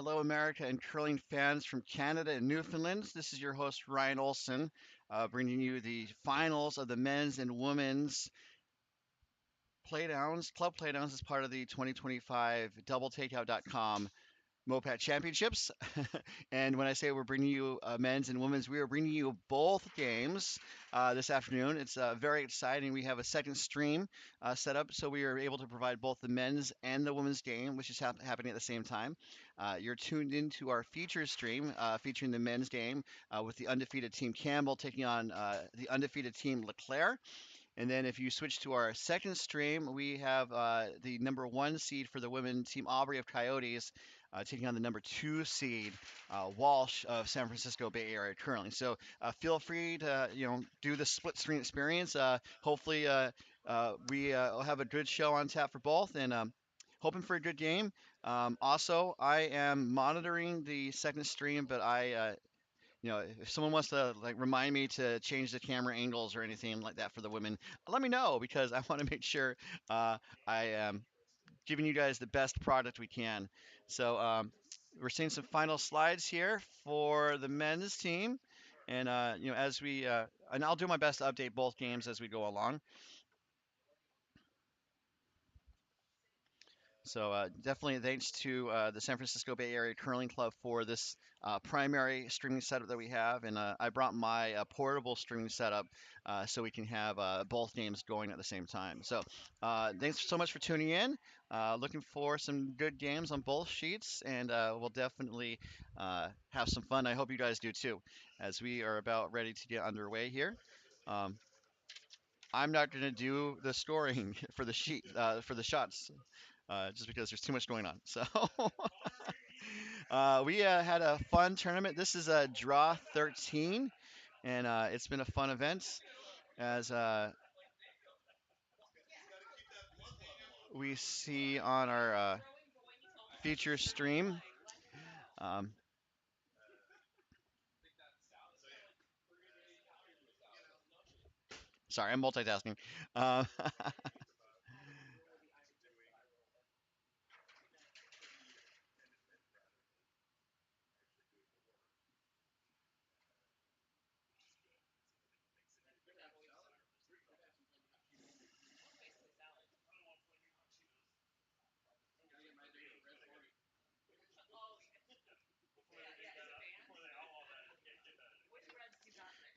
Hello, America, and curling fans from Canada and Newfoundland. This is your host, Ryan Olson, bringing you the finals of the men's and women's Playdowns, Club Playdowns as part of the 2025 DoubleTakeout.com MoPac Championships. And when I say we're bringing you men's and women's, we are bringing you both games this afternoon. It's very exciting. We have a second stream set up, so we are able to provide both the men's and the women's game, which is happening at the same time. You're tuned into our feature stream featuring the men's game with the undefeated Team Campbell taking on the undefeated Team LeClair. And then if you switch to our second stream, we have the number one seed for the women, Team Aubrey of Coyotes, taking on the number two seed, Walsh of San Francisco Bay Area currently. So feel free to do the split screen experience. Hopefully we'll have a good show on tap for both, and hoping for a good game. Also, I am monitoring the second stream, but if someone wants to like remind me to change the camera angles or anything like that for the women, let me know because I want to make sure I am giving you guys the best product we can. So we're seeing some final slides here for the men's team, and as we and I'll do my best to update both games as we go along. So definitely thanks to the San Francisco Bay Area Curling Club for this primary streaming setup that we have. And I brought my portable streaming setup so we can have both games going at the same time. So thanks so much for tuning in. Looking for some good games on both sheets, and we'll definitely have some fun. I hope you guys do too, as we are about ready to get underway here. Um, I'm not going to do the scoring for the sheet for the shots just because there's too much going on. So we had a fun tournament. This is a draw 13, and it's been a fun event as we see on our feature stream. Um, Sorry, I'm multitasking. Uh,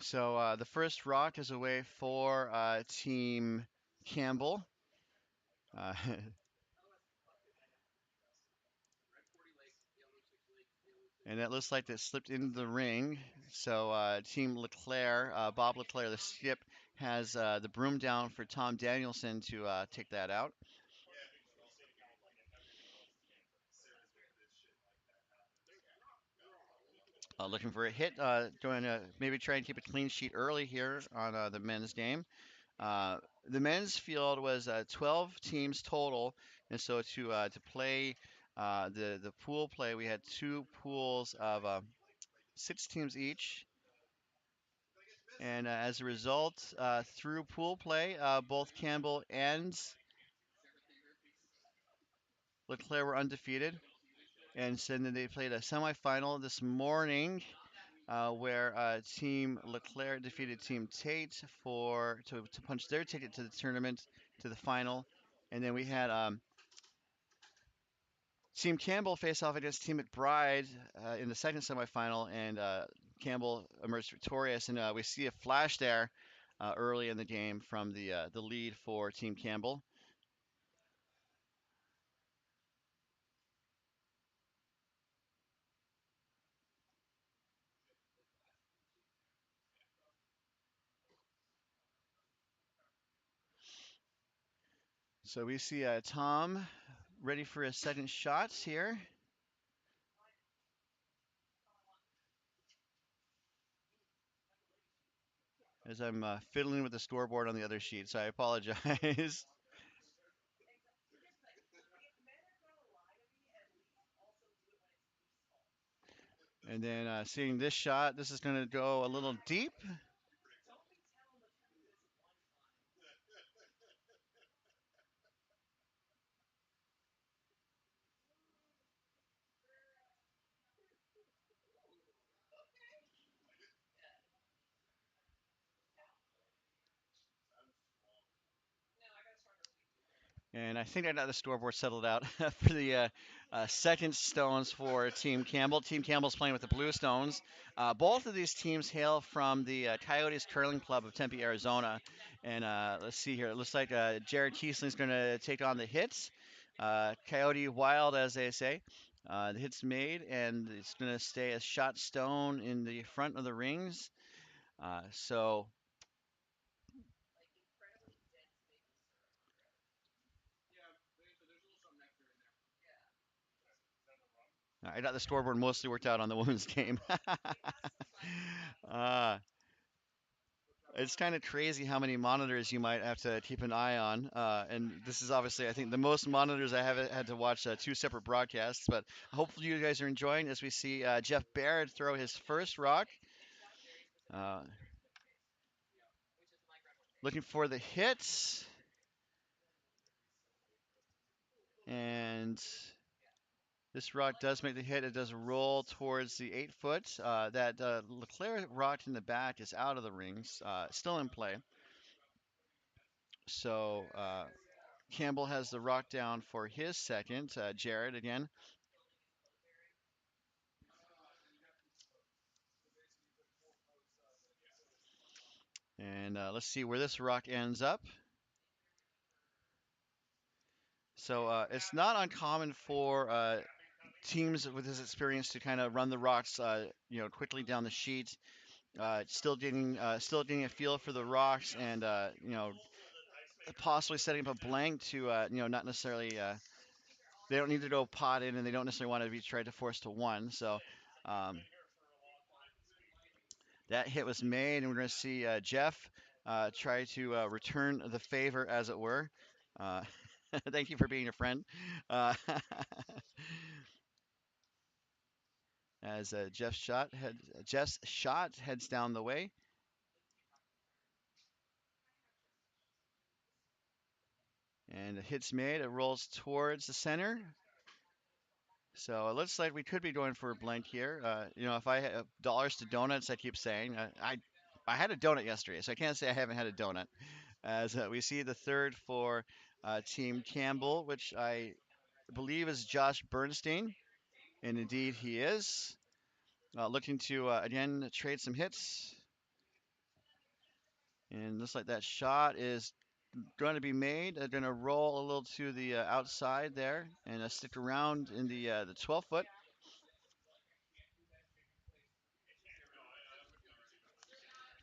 so the first rock is away for Team Campbell. Uh, And it looks like it slipped into the ring. So Team LeClair, Bob LeClair, the skip, has the broom down for Tom Danielson to take that out. Looking for a hit. Going to maybe try and keep a clean sheet early here on the men's game. The men's field was 12 teams total, and so to play the pool play, we had two pools of 6 teams each. And as a result, through pool play, both Campbell and LeClaire were undefeated. And so then they played a semifinal this morning where Team LeClaire defeated Team Tate to punch their ticket to the tournament, to the final. And then we had Team Campbell face off against Team McBride in the second semifinal, and Campbell emerged victorious. And we see a flash there early in the game from the lead for Team Campbell. So we see Tom ready for his second shot here. As I'm fiddling with the scoreboard on the other sheet, so I apologize. And then seeing this shot, this is going to go a little deep. And I think I got the scoreboard settled out for the second stones for Team Campbell. Team Campbell's playing with the Blue Stones. Both of these teams hail from the Coyotes Curling Club of Tempe, Arizona. And let's see here. It looks like Jared Kieslin's going to take on the hits. Coyote Wild, as they say. The hit's made, and it's going to stay a shot stone in the front of the rings. So I got the scoreboard mostly worked out on the women's game. uh, it's kind of crazy how many monitors you might have to keep an eye on. And this is obviously, I think, the most monitors I have had to watch two separate broadcasts. But hopefully, you guys are enjoying as we see Jeff Barrett throw his first rock. Uh, Looking for the hits. And this rock does make the hit. It does roll towards the 8 foot. That LeClair rock in the back is out of the rings, still in play. So Campbell has the rock down for his second. Jared again. And let's see where this rock ends up. So it's not uncommon for teams with this experience to kind of run the rocks, quickly down the sheet. Still getting a feel for the rocks, and possibly setting up a blank to, not necessarily. They don't need to go pot in, and they don't necessarily want to be tried to force to one. So um, that hit was made, and we're going to see Jeff try to return the favor, as it were. Uh, Thank you for being a friend. Uh, as Jeff's shot heads down the way, and the hit's made. It rolls towards the center. So it looks like we could be going for a blank here. If I had dollars to donuts, I keep saying I had a donut yesterday, so I can't say I haven't had a donut. As we see the third for Team Campbell, which I believe is Josh Bernstein, and indeed he is. Looking to again trade some hits, and looks like that shot is going to be made. They're going to roll a little to the outside there, and stick around in the 12 foot.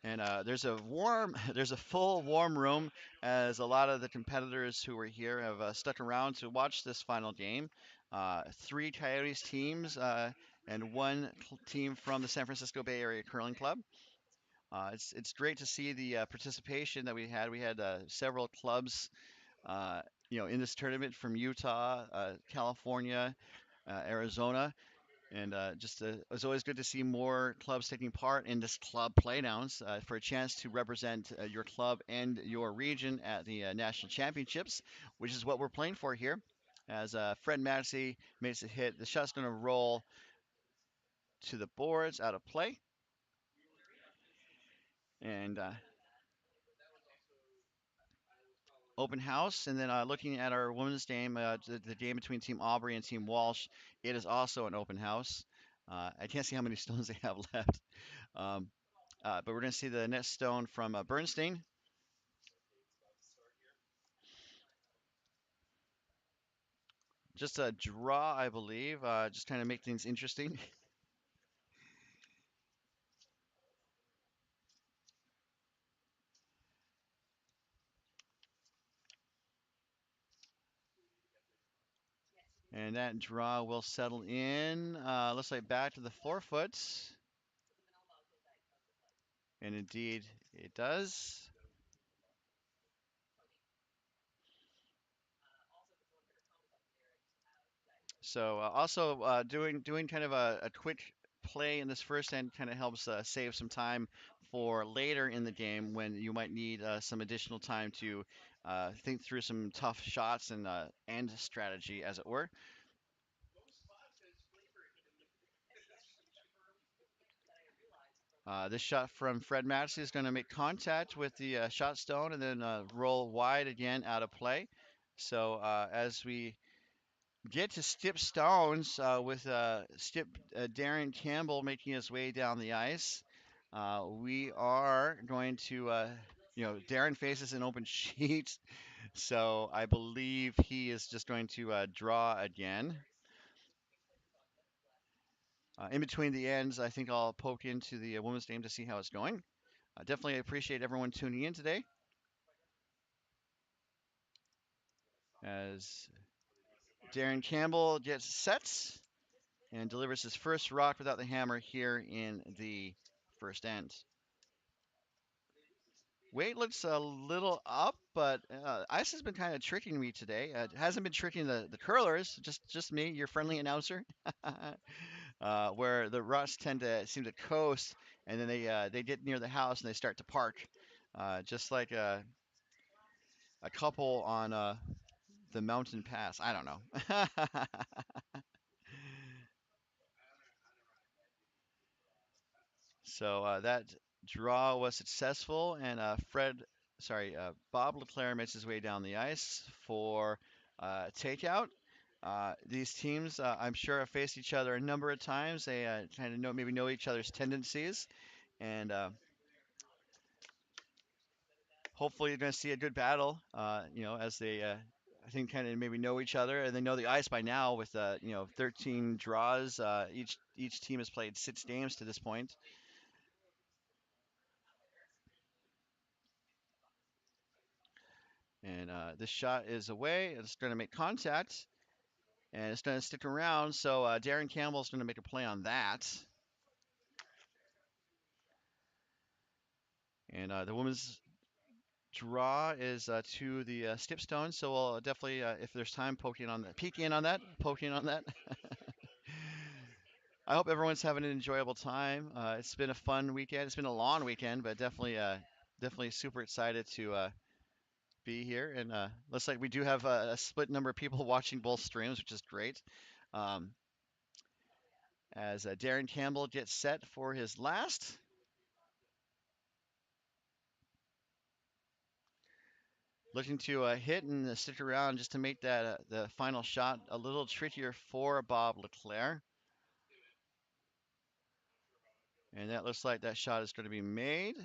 And there's a full warm room, as a lot of the competitors who were here have stuck around to watch this final game. Three Coyotes teams and one team from the San Francisco Bay Area Curling Club. It's great to see the participation that we had. We had several clubs, in this tournament from Utah, California, Arizona. And it's always good to see more clubs taking part in this club playdowns for a chance to represent your club and your region at the national championships, which is what we're playing for here. As Fred Maxey makes a hit, the shot's going to roll to the boards out of play. And open house. And then looking at our women's game, the game between Team Aubrey and Team Walsh, it is also an open house. I can't see how many stones they have left. Um, but we're going to see the net stone from Bernstein. Just a draw, I believe. Just kind of make things interesting. And that draw will settle in. Looks like back to the 4 foot. And indeed, it does. So also doing kind of a quick play in this first end kind of helps save some time for later in the game when you might need some additional time to think through some tough shots and end strategy, as it were. This shot from Fred Matson is going to make contact with the shot stone and then roll wide again out of play. So as we get to Stip Stones with Stip Darren Campbell making his way down the ice, we are going to, Darren faces an open sheet, so I believe he is just going to draw again. In between the ends, I think I'll poke into the women's game to see how it's going. Definitely appreciate everyone tuning in today as Darren Campbell gets set and delivers his first rock without the hammer here in the first end. Weight looks a little up, but ice has been kind of tricking me today. It hasn't been tricking the curlers, just me, your friendly announcer, where the rush tend to seem to coast, and then they get near the house and they start to park, just like a couple on the mountain pass. I don't know. So that draw was successful, and Bob LeClair makes his way down the ice for takeout. These teams, I'm sure, have faced each other a number of times. They kind of maybe know each other's tendencies, and hopefully you're going to see a good battle. As they, I think, kind of maybe know each other, and they know the ice by now with 13 draws. Each team has played 6 games to this point. And this shot is away. It's going to make contact, and it's going to stick around. So Darren Campbell is going to make a play on that. And the women's draw is to the Stipstone. So we'll definitely, if there's time, peek in on that, poking on that. I hope everyone's having an enjoyable time. It's been a fun weekend. It's been a long weekend, but definitely super excited to be here. And looks like we do have a split number of people watching both streams, which is great. Um, as Darren Campbell gets set for his last. Looking to hit and stick around just to make that the final shot a little trickier for Bob LeClair. And that looks like that shot is going to be made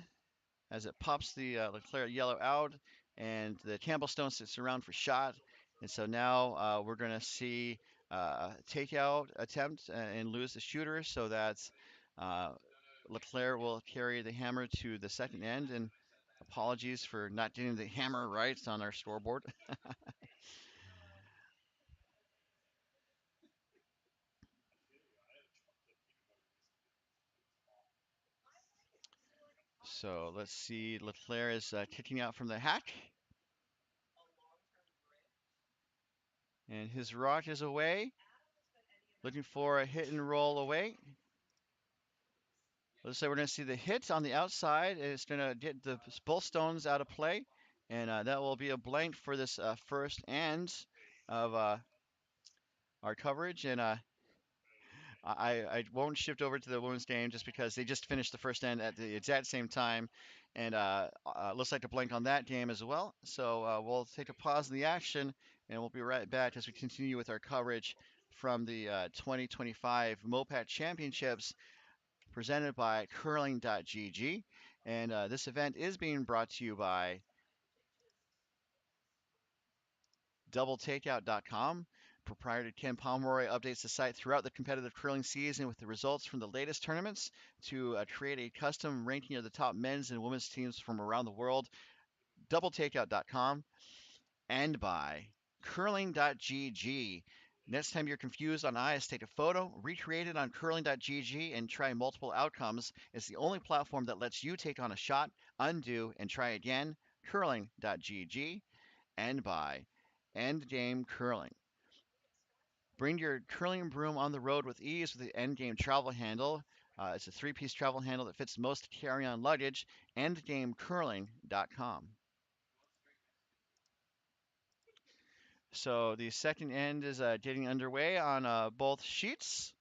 as it pops the LeClair yellow out, and the Campbell Stone sits around for shot. And so now we're going to see takeout attempt and lose the shooter, so that LeClair will carry the hammer to the second end. And apologies for not getting the hammer right on our scoreboard. So let's see. LeClair is kicking out from the hack. And his rock is away. Looking for a hit and roll away. Let's say we're going to see the hit on the outside. It's going to get both stones out of play. And that will be a blank for this first end of our coverage. And I won't shift over to the women's game just because they just finished the first end at the exact same time. And looks like a blank on that game as well. So we'll take a pause in the action, and we'll be right back as we continue with our coverage from the 2025 MoPac Championships presented by curling.gg. And this event is being brought to you by doubletakeout.com. Proprietor Ken Pomeroy updates the site throughout the competitive curling season with the results from the latest tournaments to create a custom ranking of the top men's and women's teams from around the world. Doubletakeout.com and by curling.gg. Next time you're confused on ice, take a photo, recreate it on curling.gg, and try multiple outcomes. It's the only platform that lets you take on a shot, undo, and try again. Curling.gg and by Endgame Curling. Bring your curling broom on the road with ease with the Endgame travel handle. It's a 3-piece travel handle that fits most carry-on luggage. Endgamecurling.com. So the second end is getting underway on both sheets.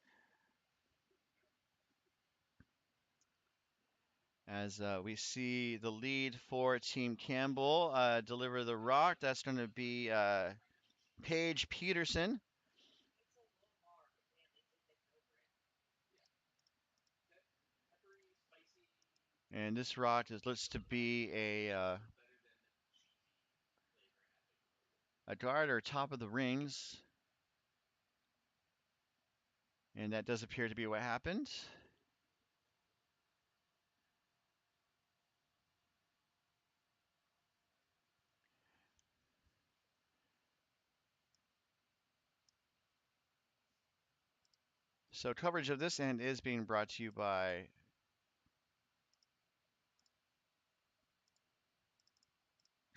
As we see the lead for Team Campbell deliver the rock. That's going to be Paige Peterson. And this rock looks to be a guard or top of the rings. And that does appear to be what happened. So coverage of this end is being brought to you by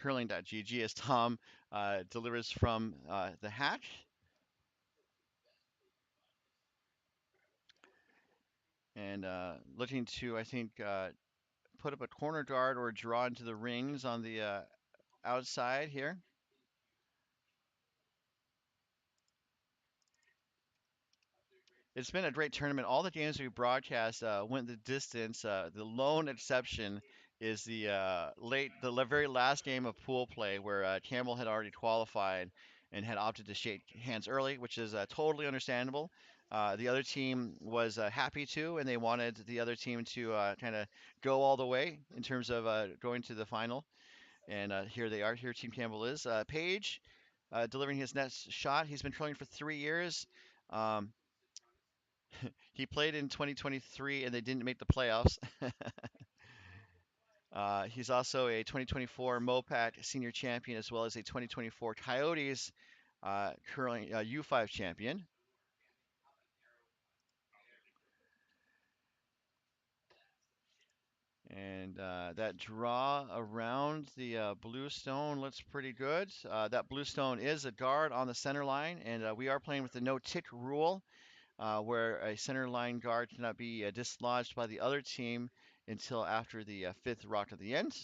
curling.gg as Tom delivers from the hack. And looking to, I think, put up a corner guard or draw into the rings on the outside here. It's been a great tournament. All the games we broadcast went the distance. The lone exception is the very last game of pool play where Campbell had already qualified and had opted to shake hands early, which is totally understandable. The other team was happy to, and they wanted the other team to kind of go all the way in terms of going to the final. And here they are. Here Team Campbell is. Page delivering his next shot. He's been trolling for 3 years. Um, he played in 2023 and they didn't make the playoffs. He's also a 2024 MoPac senior champion as well as a 2024 Coyotes current U5 champion. And that draw around the blue stone looks pretty good. That blue stone is a guard on the center line, and we are playing with the no tick rule, where a center line guard cannot be dislodged by the other team until after the fifth rock of the end.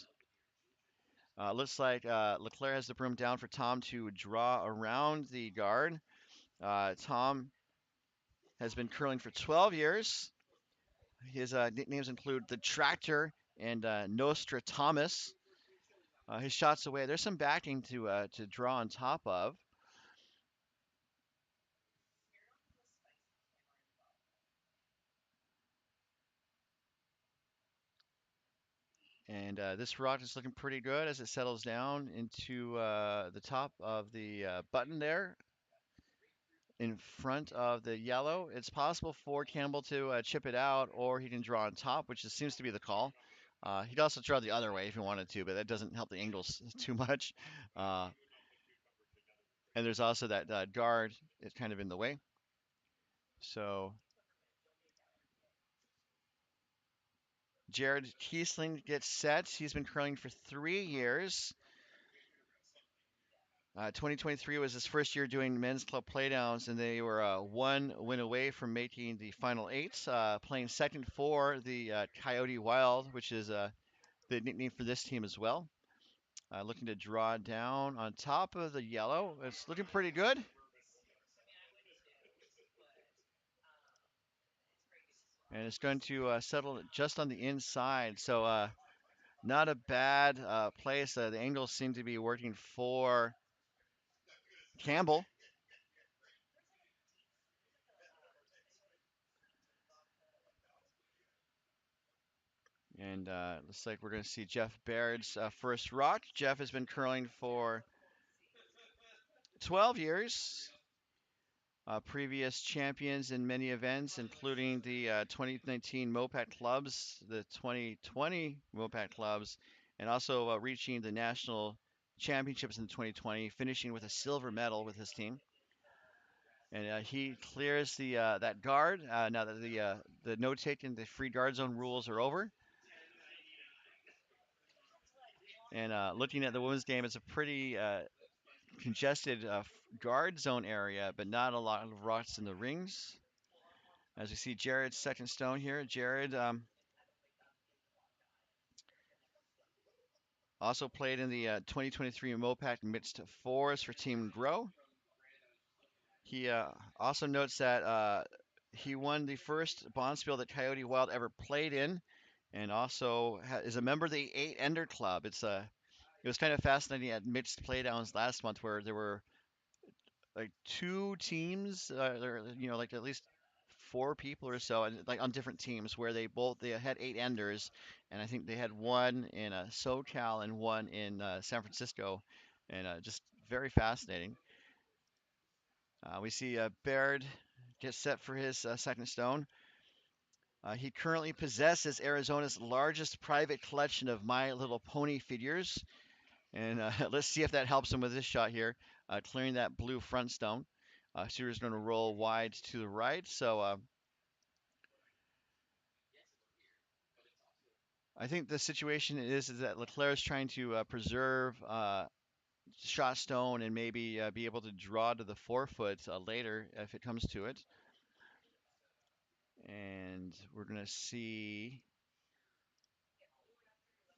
Looks like LeClair has the broom down for Tom to draw around the guard. Tom has been curling for 12 years. His nicknames include the Tractor and Nostra Thomas. His shots away. There's some backing to draw on top of. And this rock is looking pretty good as it settles down into the top of the button there in front of the yellow. It's possible for Campbell to chip it out, or he can draw on top, which seems to be the call. He'd also draw the other way if he wanted to, but that doesn't help the angles too much. Uh, and there's also that guard. It's kind of in the way. So Jared Kiesling gets set. He's been curling for 3 years. 2023 was his first year doing men's club playdowns, and they were one win away from making the final eight, playing second for the Coyote Wild, which is the nickname for this team as well. Looking to draw down on top of the yellow. It's looking pretty good. And it's going to settle just on the inside. So not a bad place. The angles seem to be working for Campbell. And looks like we're going to see Jeff Baird's first rock. Jeff has been curling for 12 years. Previous champions in many events, including the 2019 MoPac clubs, the 2020 MoPac clubs, and also reaching the national championships in 2020, finishing with a silver medal with his team. And he clears the that guard now that the no taking the free guard zone rules are over. And looking at the women's game, it's a pretty congested guard zone area, but not a lot of rocks in the rings. As we see Jared's second stone here, Jared also played in the 2023 MoPac Mixed Fours for Team Grow. He also notes that he won the first Bonspiel that Coyote Wild ever played in. and also is a member of the Eight Ender Club. It was kind of fascinating at mixed playdowns last month where there were like two teams, like at least four people or so, and like on different teams where they had eight enders, and I think they had one in SoCal and one in San Francisco, and just very fascinating. We see Baird get set for his second stone. He currently possesses Arizona's largest private collection of My Little Pony figures. And let's see if that helps him with this shot here, clearing that blue front stone. Shooter's going to roll wide to the right. So I think the situation is that LeClair is trying to preserve shot stone and maybe be able to draw to the forefoot later if it comes to it. And we're going to see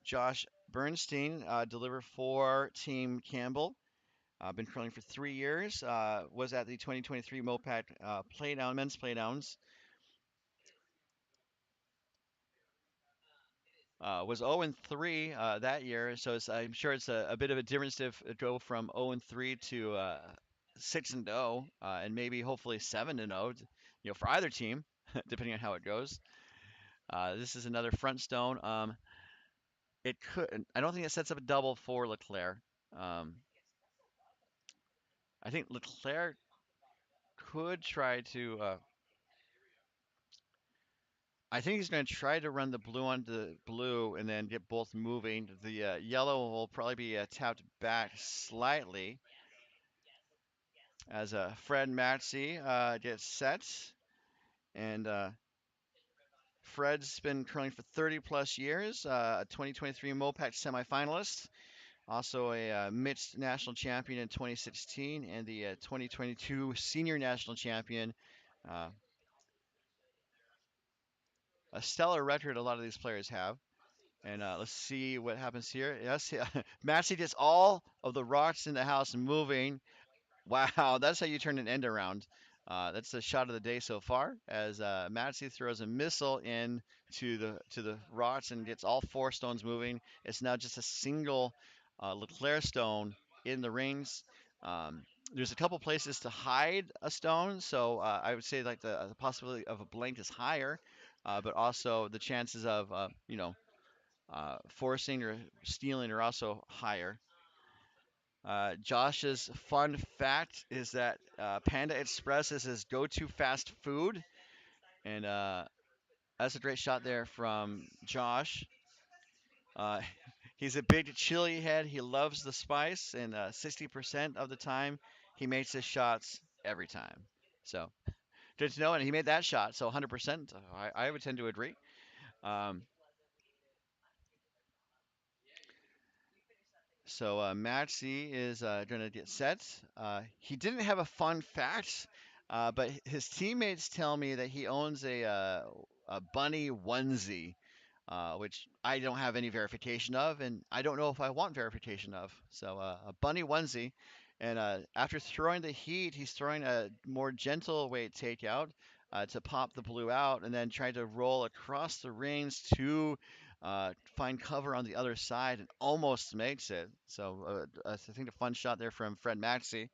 Josh Bernstein deliver for Team Campbell. Been curling for 3 years. Was at the 2023 MoPac men's Playdowns. Was 0 and 3 that year, so I'm sure it's a bit of a difference to go from 0 and 3 to 6 and 0, and maybe hopefully 7 and 0, for either team, depending on how it goes. This is another front stone. It could. I don't think it sets up a double for LeClair. Um, I think LeClair could try to. I think he's going to try to run the blue onto the blue and then get both moving. The yellow will probably be tapped back slightly as Fred Matzy gets set. And Fred's been curling for 30 plus years, a 2023 MoPac semifinalist, also a mixed national champion in 2016, and the 2022 senior national champion. Uh, a stellar record a lot of these players have. And let's see what happens here. Yes, Massey gets all of the rocks in the house moving. Wow, that's how you turn an end around. That's the shot of the day so far, as Matsy throws a missile in to the rocks and gets all four stones moving. It's now just a single LeClair stone in the rings. There's a couple places to hide a stone, so I would say like the possibility of a blank is higher, but also the chances of forcing or stealing are also higher. Josh's fun fact is that Panda Express is his go-to fast food, and that's a great shot there from Josh. Uh, he's a big chili head. He loves the spice, and 60% of the time he makes his shots every time. So good to know, and he made that shot, so 100%. I would tend to agree. Um, So Maxi is going to get set. He didn't have a fun fact, but his teammates tell me that he owns a bunny onesie, which I don't have any verification of, and I don't know if I want verification of. So a bunny onesie, and after throwing the heat, he's throwing a more gentle weight takeout to pop the blue out, and then trying to roll across the rings to find cover on the other side, and almost makes it. So I think a fun shot there from Fred Maxey.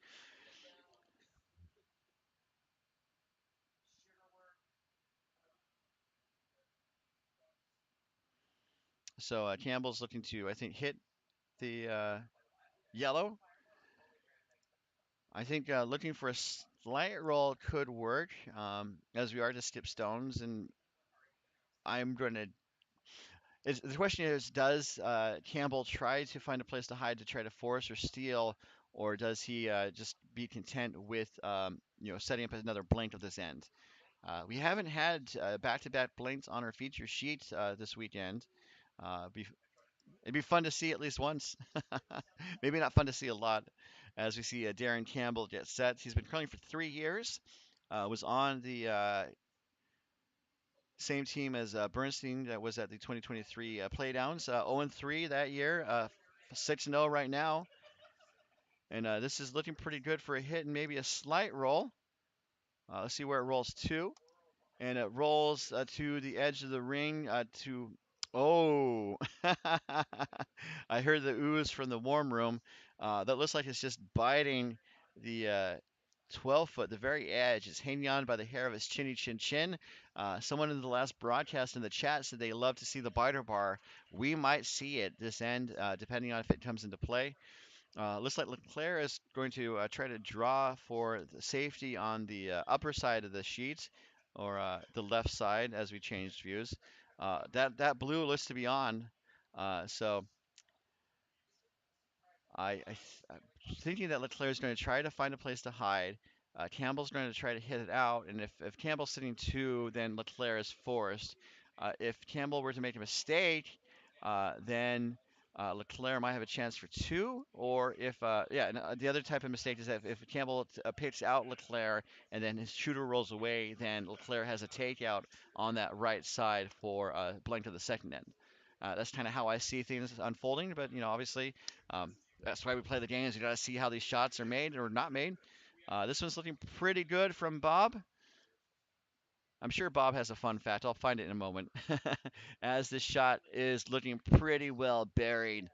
So Campbell's looking to, I think, hit the yellow. I think looking for a slight roll could work, as we are to skip stones, and I'm going to. The question is, does Campbell try to find a place to hide to try to force or steal, or does he just be content with setting up another blank of this end? We haven't had back-to-back blanks on our feature sheet this weekend. Be, it'd be fun to see at least once. Maybe not fun to see a lot, as we see Darren Campbell get set. He's been curling for 3 years. Was on the same team as Bernstein that was at the 2023 Playdowns. 0 and 3 that year, 6 and 0 right now. And this is looking pretty good for a hit and maybe a slight roll. Let's see where it rolls to. And it rolls to the edge of the ring to Oh, I heard the ooze from the warm room. That looks like it's just biting the 12 foot, the very edge. It's hanging on by the hair of his chinny chin chin. Someone in the last broadcast in the chat said they love to see the biter bar. We might see it this end, depending on if it comes into play. Looks like LeClair is going to try to draw for the safety on the upper side of the sheet, or the left side as we changed views. That blue looks to be on, so I'm thinking that LeClaire is going to try to find a place to hide. Campbell's going to try to hit it out, and if Campbell's sitting two, then LeClaire is forced. If Campbell were to make a mistake, then LeClaire might have a chance for two, or if yeah, and, the other type of mistake is that if Campbell picks out LeClaire and then his shooter rolls away, then LeClaire has a takeout on that right side for blank to the second end. That's kind of how I see things unfolding, but obviously. That's why we play the games. You got to see how these shots are made or not made. This one's looking pretty good from Bob. I'm sure Bob has a fun fact. I'll find it in a moment. As this shot is looking pretty well buried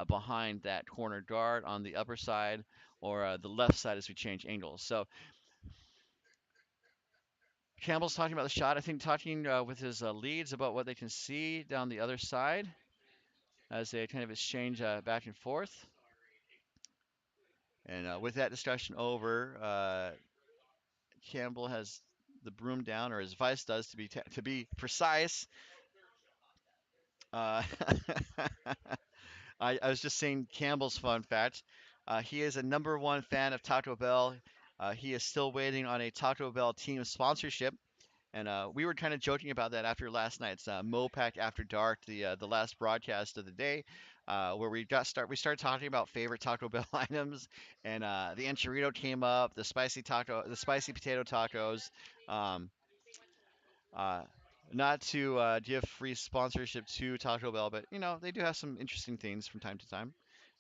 behind that corner guard on the upper side or the left side as we change angles. So Campbell's talking about the shot. I think talking with his leads about what they can see down the other side as they kind of exchange back and forth. And with that discussion over, Campbell has the broom down, or his vice does to be precise. Uh, I was just saying Campbell's fun fact. He is a number one fan of Taco Bell. He is still waiting on a Taco Bell team sponsorship. And we were kind of joking about that after last night's MoPac After Dark, the last broadcast of the day, where we started talking about favorite Taco Bell items, and the enchilada came up, the spicy potato tacos. Um, uh, Not to give free sponsorship to Taco Bell, but they do have some interesting things from time to time.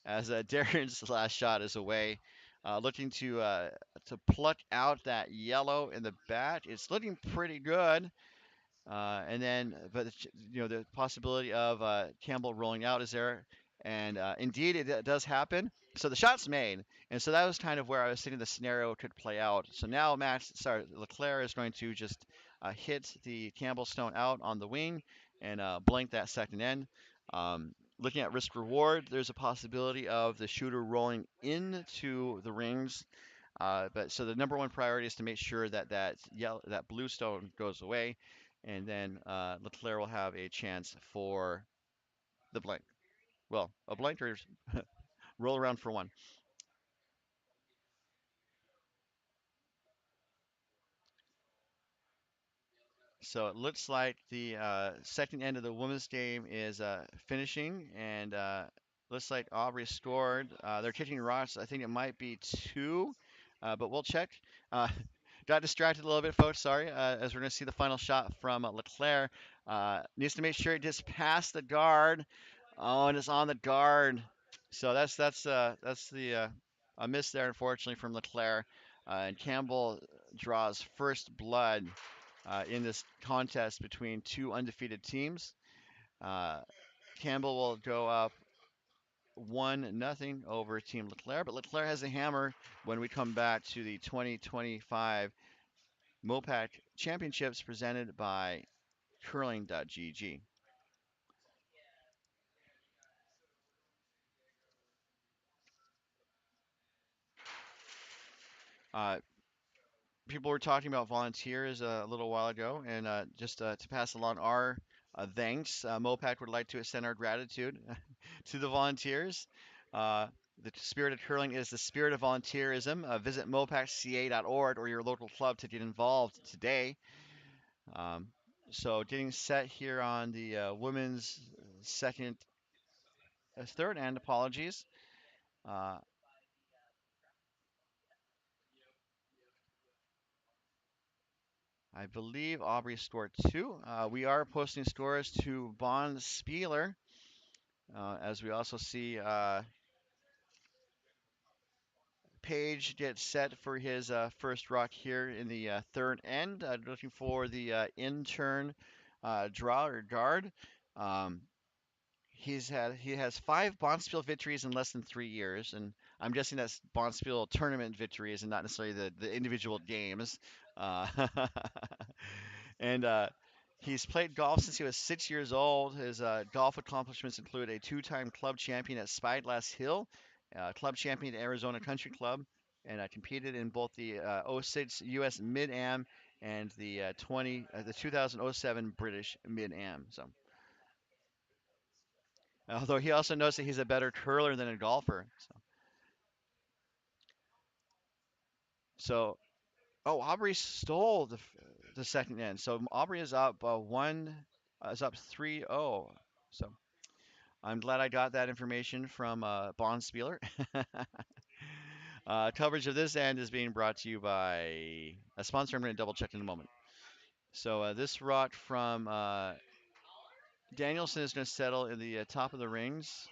As Darren's last shot is away, looking to pluck out that yellow in the bat. It's looking pretty good. And then, but the possibility of Campbell rolling out is there, and indeed it does happen. So the shot's made, and so that was kind of where I was thinking the scenario could play out. So now LeClaire is going to just hit the Campbell stone out on the wing and blank that second end. Looking at risk reward, there's a possibility of the shooter rolling into the rings. But so the number one priority is to make sure that blue stone goes away, and then LeClaire will have a chance for the blank. Well, a blank or roll around for one. So it looks like the second end of the women's game is finishing, and looks like Aubrey scored. They're kicking rocks. I think it might be two, but we'll check. Uh, got distracted a little bit, folks. Sorry. As we're going to see the final shot from LeClaire. Needs to make sure it gets past the guard. Oh, and it's on the guard. So that's the a miss there, unfortunately, from LeClaire. And Campbell draws first blood in this contest between two undefeated teams. Uh, Campbell will go up 1-0 over Team LeClair, but LeClair has a hammer when we come back to the 2025 MoPac Championships presented by curling.gg. Uh, People were talking about volunteers a little while ago, and just to pass along our thanks, MoPac would like to extend our gratitude to the volunteers. Uh, the spirit of curling is the spirit of volunteerism. Visit mopacca.org or your local club to get involved today. Um, so getting set here on the women's third end, apologies. Uh, I believe Aubrey scored two. We are posting scores to Bond Spieler, as we also see Page get set for his first rock here in the third end. Looking for the intern draw or guard. Um, he has 5 Bonspiel victories in less than 3 years, and I'm guessing that's Bonspiel tournament victories and not necessarily the individual games. Uh, and he's played golf since he was 6 years old. His golf accomplishments include a two-time club champion at Spyglass Hill, club champion at Arizona Country Club, and competed in both the '06 U.S. Mid-Am and the 2007 British Mid-Am. So. Although he also knows that he's a better curler than a golfer. So oh, Aubrey stole the second end. So Aubrey is up 3-0. So I'm glad I got that information from Bond Spieler. Coverage of this end is being brought to you by a sponsor I'm going to double check in a moment. So this rock from Danielson is going to settle in the top of the rings.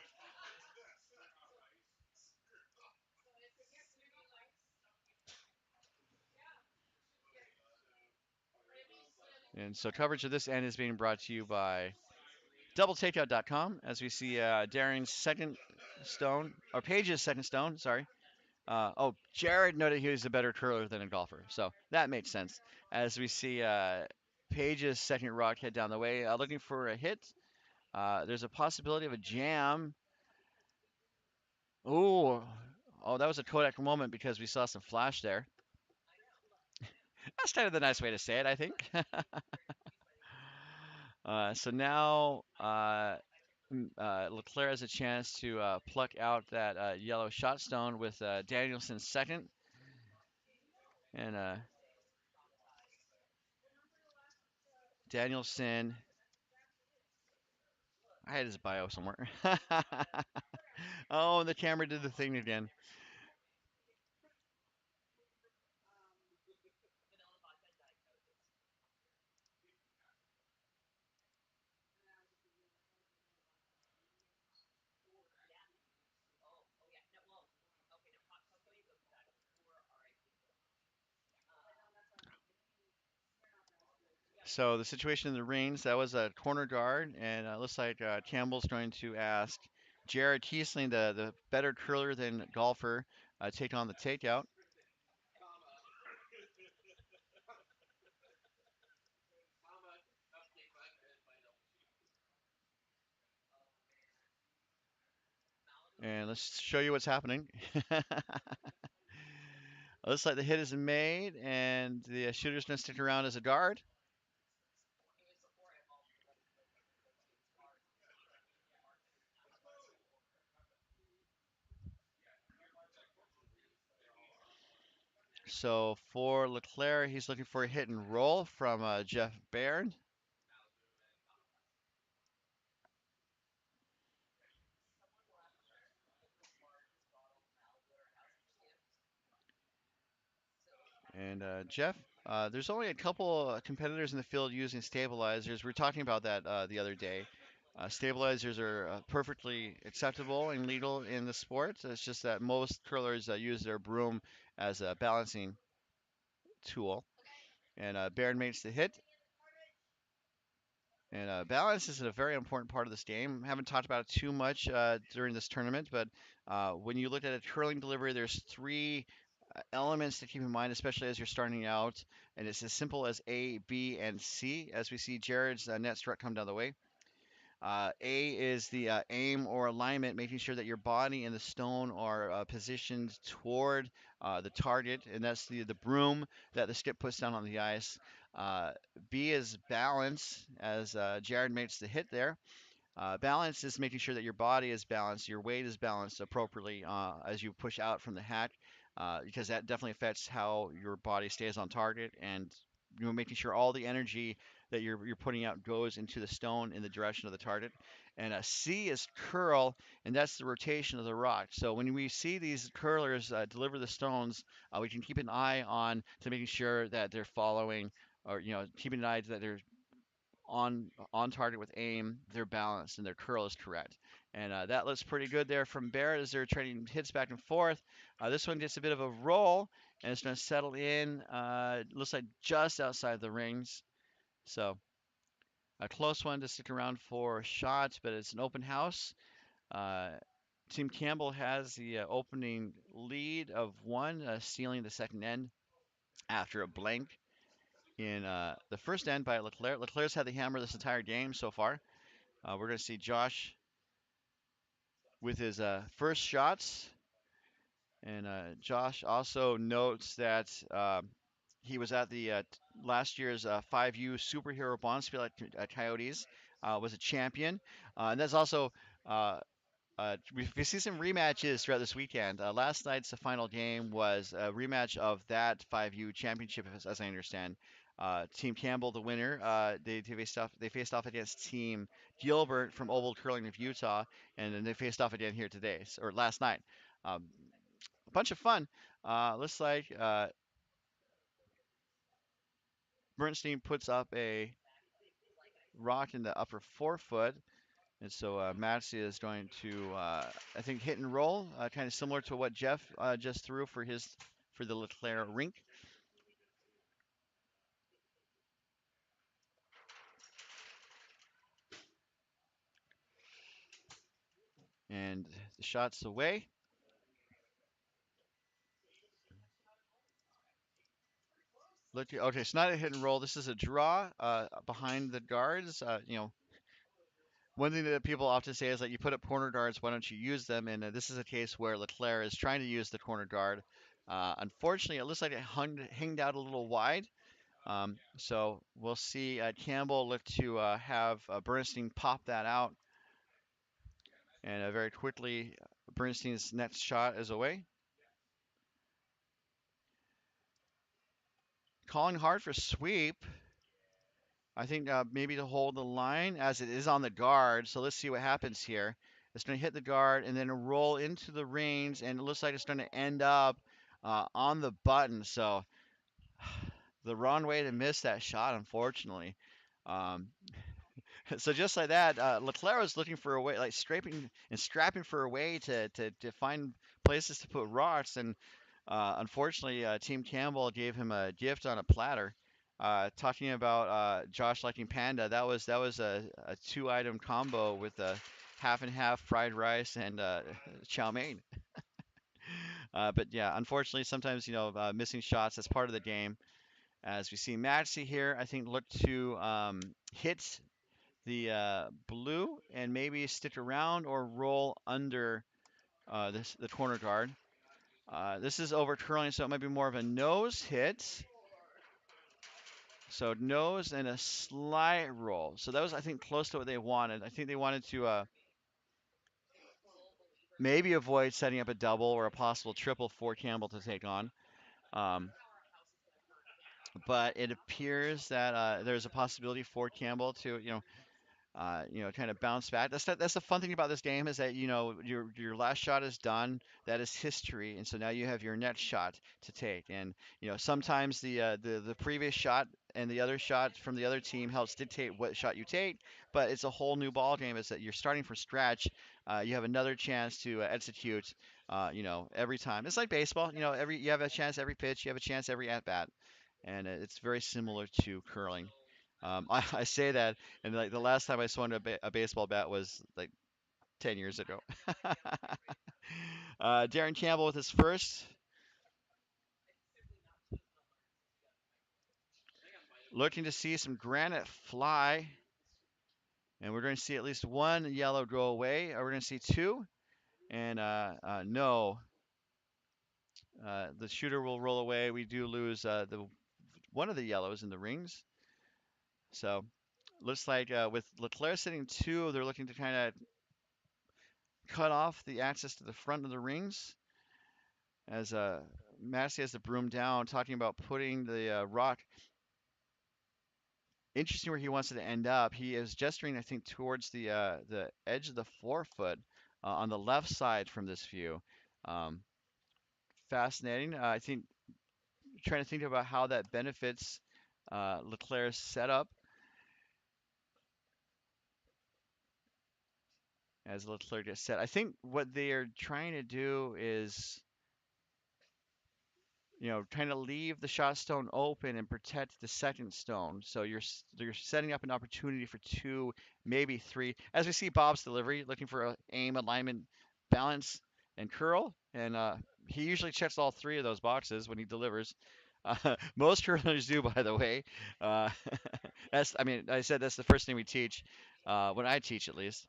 And so coverage of this end is being brought to you by doubletakeout.com as we see Darren's second stone, or Paige's second stone, sorry. Jared noted he was a better curler than a golfer, so that makes sense. As we see Paige's second rock head down the way, looking for a hit. There's a possibility of a jam. Ooh, oh, that was a Kodak moment because we saw some flash there. That's kind of the nice way to say it, I think. So now LeClair has a chance to pluck out that yellow shot stone with Danielson second. And Danielson, I had his bio somewhere. Oh, the camera did the thing again. So the situation in the rings, that was a corner guard, and it looks like Campbell's going to ask Jared Kiesling, the better curler than golfer, take on the takeout. And let's show you what's happening. Looks like the hit is made, and the shooter's going to stick around as a guard. So for LeClair, he's looking for a hit and roll from Jeff Baird. And Jeff, there's only a couple competitors in the field using stabilizers. We were talking about that the other day. Stabilizers are perfectly acceptable and legal in the sport. It's just that most curlers use their broom as a balancing tool. And Baird makes the hit. And balance is a very important part of this game. Haven't talked about it too much during this tournament, but when you look at a curling delivery, there's three elements to keep in mind, especially as you're starting out. And it's as simple as A, B, and C, as we see Jared's net strut come down the way. A is the aim or alignment, making sure that your body and the stone are positioned toward the target, and that's the broom that the skip puts down on the ice. Uh, B is balance, as Jared makes the hit there. Balance is making sure that your body is balanced, your weight is balanced appropriately as you push out from the hack, because that definitely affects how your body stays on target, and making sure all the energy that you're putting out goes into the stone in the direction of the target. And a C is curl, and that's the rotation of the rock. So when we see these curlers deliver the stones, we can keep an eye on to making sure that they're following, or keeping an eye that they're on target with aim, they're balanced, and their curl is correct. And that looks pretty good there from Barrett as they're trading hits back and forth. This one gets a bit of a roll, and it's going to settle in. Looks like just outside the rings. So a close one to stick around for shots, but it's an open house. Uh, Team Campbell has the opening lead of one, stealing the second end after a blank in the first end by LeClair. LeClair's had the hammer this entire game so far. We're going to see Josh with his first shots. And Josh also notes that he was at the last year's 5U Superhero Bonspiel at Coyotes, was a champion. And that's also, we see some rematches throughout this weekend. Last night's final game was a rematch of that 5U championship, as I understand. Team Campbell, the winner, they faced off against Team Gilbert from Oval Curling of Utah, and then they faced off again here today, or last night. Um, a bunch of fun. Looks like Bernstein puts up a rock in the upper forefoot. And so Matsi is going to, I think, hit and roll, kind of similar to what Jeff just threw for the LeClair rink. And the shot's away. Look, okay, it's not a hit and roll. This is a draw behind the guards. One thing that people often say is that you put up corner guards, why don't you use them? And this is a case where LeClair is trying to use the corner guard. Unfortunately, it looks like it hanged out a little wide. So we'll see Campbell look to have Bernstein pop that out. And very quickly, Bernstein's next shot is away. Calling hard for sweep. I think maybe to hold the line as it is on the guard. So let's see what happens here. It's going to hit the guard and then roll into the rings, and it looks like it's going to end up on the button. So the wrong way to miss that shot, unfortunately. Um, so just like that, LeClair was looking for a way, like scraping and strapping for a way to find places to put rocks, and unfortunately, Team Campbell gave him a gift on a platter. Talking about Josh liking panda, that was a two-item combo with a half and half fried rice and chow mein. But yeah, unfortunately, sometimes missing shots, that's part of the game. As we see Maxi here, I think look to hit the blue and maybe stick around or roll under the corner guard. This is over curling, so it might be more of a nose hit. So nose and a slight roll. So that was, I think, close to what they wanted. I think they wanted to maybe avoid setting up a double or a possible triple for Campbell to take on. Um, but it appears that there's a possibility for Campbell to, kind of bounce back. That's the fun thing about this game is that your last shot is done. That is history, and so now you have your next shot to take. And sometimes the previous shot and the other shot from the other team helps dictate what shot you take. But it's a whole new ball game. Is that you're starting from scratch. You have another chance to execute. Every time. It's like baseball. You have a chance every pitch. You have a chance every at bat, and it's very similar to curling. I say that, and like the last time I swung a baseball bat was like 10 years ago. Darren Campbell with his first. Looking to see some granite fly. And we're going to see at least one yellow go away. We're going to see two. And no. The shooter will roll away. We do lose one of the yellows in the rings. So looks like with LeClair sitting two, they're looking to kind of cut off the access to the front of the rings. As Massey has the broom down, talking about putting the rock. Interesting where he wants it to end up. He is gesturing, I think, towards the edge of the forefoot on the left side from this view. Fascinating. I think trying to think about how that benefits LeClair's setup as LeClair gets set. I think what they are trying to do is trying to leave the shot stone open and protect the second stone. So you're setting up an opportunity for two, maybe three. As we see Bob's delivery, looking for aim, alignment, balance, and curl, and he usually checks all three of those boxes when he delivers. Most curlers do, by the way. Uh, I said that's the first thing we teach when I teach, at least.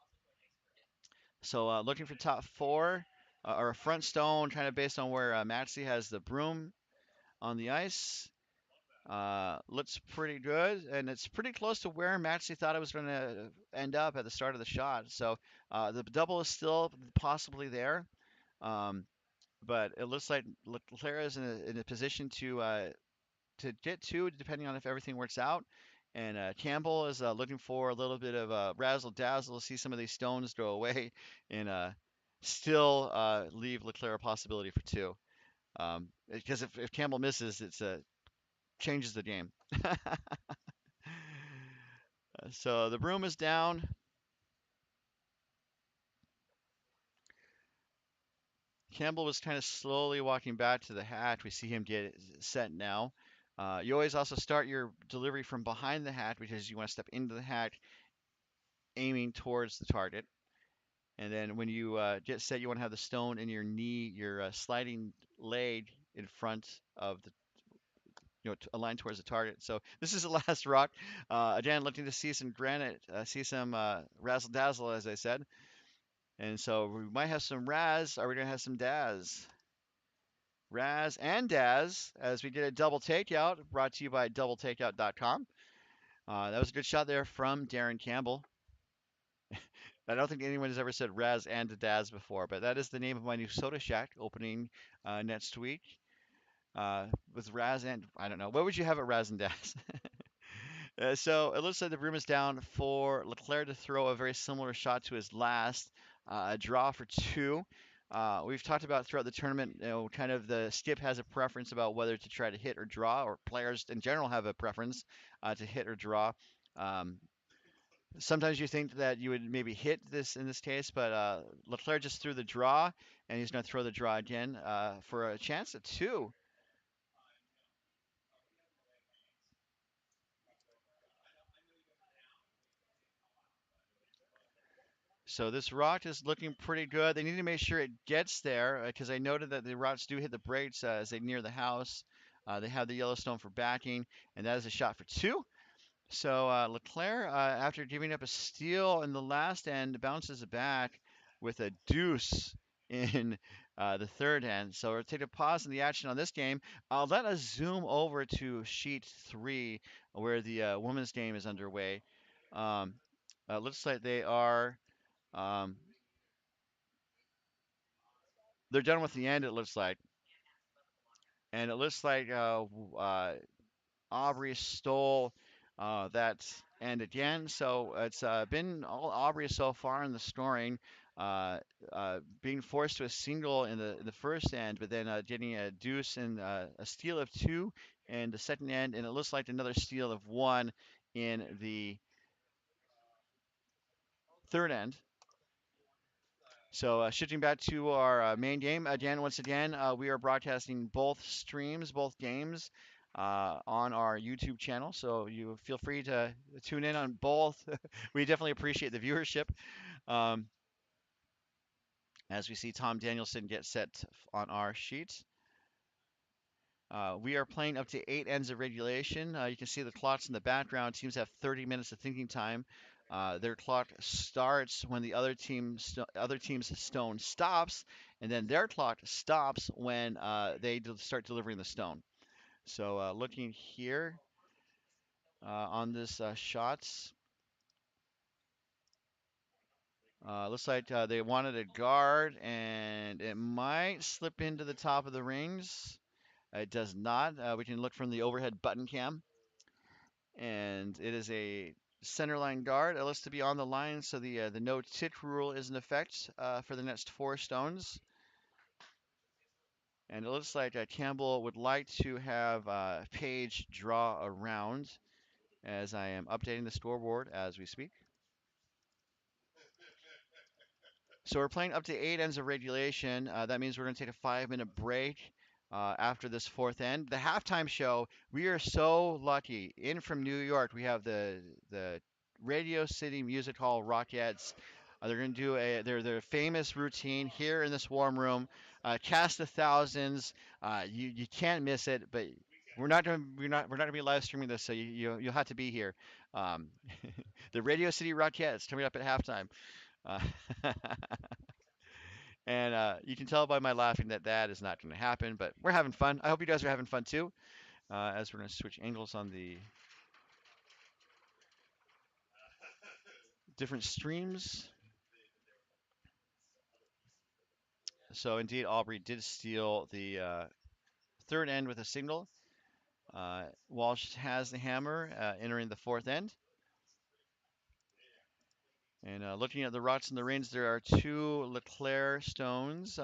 So looking for top four or a front stone, kind of based on where Maxi has the broom on the ice. Looks pretty good, and it's pretty close to where Maxi thought it was going to end up at the start of the shot. So the double is still possibly there, um, but it looks like LeClair is in a position to get two, depending on if everything works out. And Campbell is looking for a little bit of razzle dazzle, see some of these stones go away, and still leave LeClair a possibility for two. Because if Campbell misses, it's changes the game. So the broom is down. Campbell was kind of slowly walking back to the hatch. We see him get set now. You always also start your delivery from behind the hatch because you want to step into the hatch aiming towards the target. And then when you get set, you want to have the stone in your knee, your sliding leg in front of the, aligned towards the target. So this is the last rock. Again, looking to see some granite, see some razzle dazzle, as I said. And so we might have some Raz. Are we going to have some Daz? Raz and Daz as we get a double takeout brought to you by doubletakeout.com. That was a good shot there from Darren Campbell. I don't think anyone has ever said Raz and Daz before, but that is the name of my new Soda Shack opening next week. With Raz and I don't know. What would you have at Raz and Daz? So it looks like the room is down for LeClair to throw a very similar shot to his last, a draw for two. We've talked about throughout the tournament, kind of the skip has a preference about whether to try to hit or draw, or players in general have a preference to hit or draw. Um, Sometimes you think that you would maybe hit this in this case, but LeClair just threw the draw, and he's going to throw the draw again for a chance at two. So this rock is looking pretty good. They need to make sure it gets there because I noted that the rocks do hit the brakes as they near the house. They have the Yellowstone for backing, and that is a shot for two. So LeClair, after giving up a steal in the last end, bounces it back with a deuce in the third end. So we'll take a pause in the action on this game. I'll let us zoom over to sheet three, where the women's game is underway. Looks like um, they're done with the end. It looks like, and it looks like Aubrey stole that end again. So it's been all Aubrey so far in the scoring, being forced to a single in the first end, but then getting a deuce and a steal of two in the second end, and it looks like another steal of one in the third end. So shifting back to our main game again, once again, we are broadcasting both streams, both games, on our YouTube channel. So you feel free to tune in on both. We definitely appreciate the viewership. Um, as we see Tom Danielson get set on our sheet. We are playing up to 8 ends of regulation. You can see the clocks in the background. Teams have 30 minutes of thinking time. Their clock starts when the other team's stone stops, and then their clock stops when they start delivering the stone. So looking here on this shots, looks like they wanted a guard, and it might slip into the top of the rings. It does not. We can look from the overhead button cam. And it is a center line guard. It looks to be on the line, so the no tick rule is in effect for the next four stones. And it looks like Campbell would like to have Page draw around as I am updating the scoreboard as we speak. So we're playing up to 8 ends of regulation. That means we're going to take a 5-minute break. after this fourth end. The halftime show, we are so lucky. In from New York, we have the Radio City Music Hall Rockettes. They're going to do their famous routine here in this warm room. Cast of thousands. You can't miss it. But we're not going to be live streaming this, so you'll have to be here. Um, the Radio City Rockettes coming up at halftime. Uh, and you can tell by my laughing that that is not going to happen, but we're having fun. I hope you guys are having fun too, as we're going to switch angles on the different streams. So indeed, Aubrey did steal the third end with a single. Walsh has the hammer entering the fourth end. And looking at the rocks in the rings, there are two LeClair stones.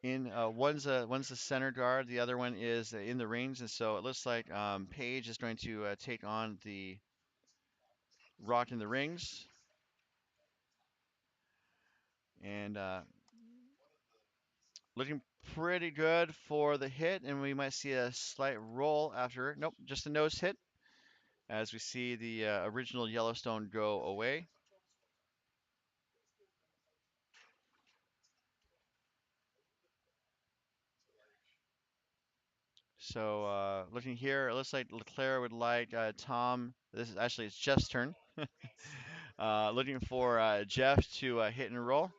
One's the center guard, the other one is in the rings, and so it looks like Paige is going to take on the rock in the rings, and looking pretty good for the hit, and we might see a slight roll after. Nope, just a nose hit as we see the original Yellowstone go away. So looking here, it looks like LeClair would like Tom. This is actually it's Jeff's turn. Looking for Jeff to hit and roll.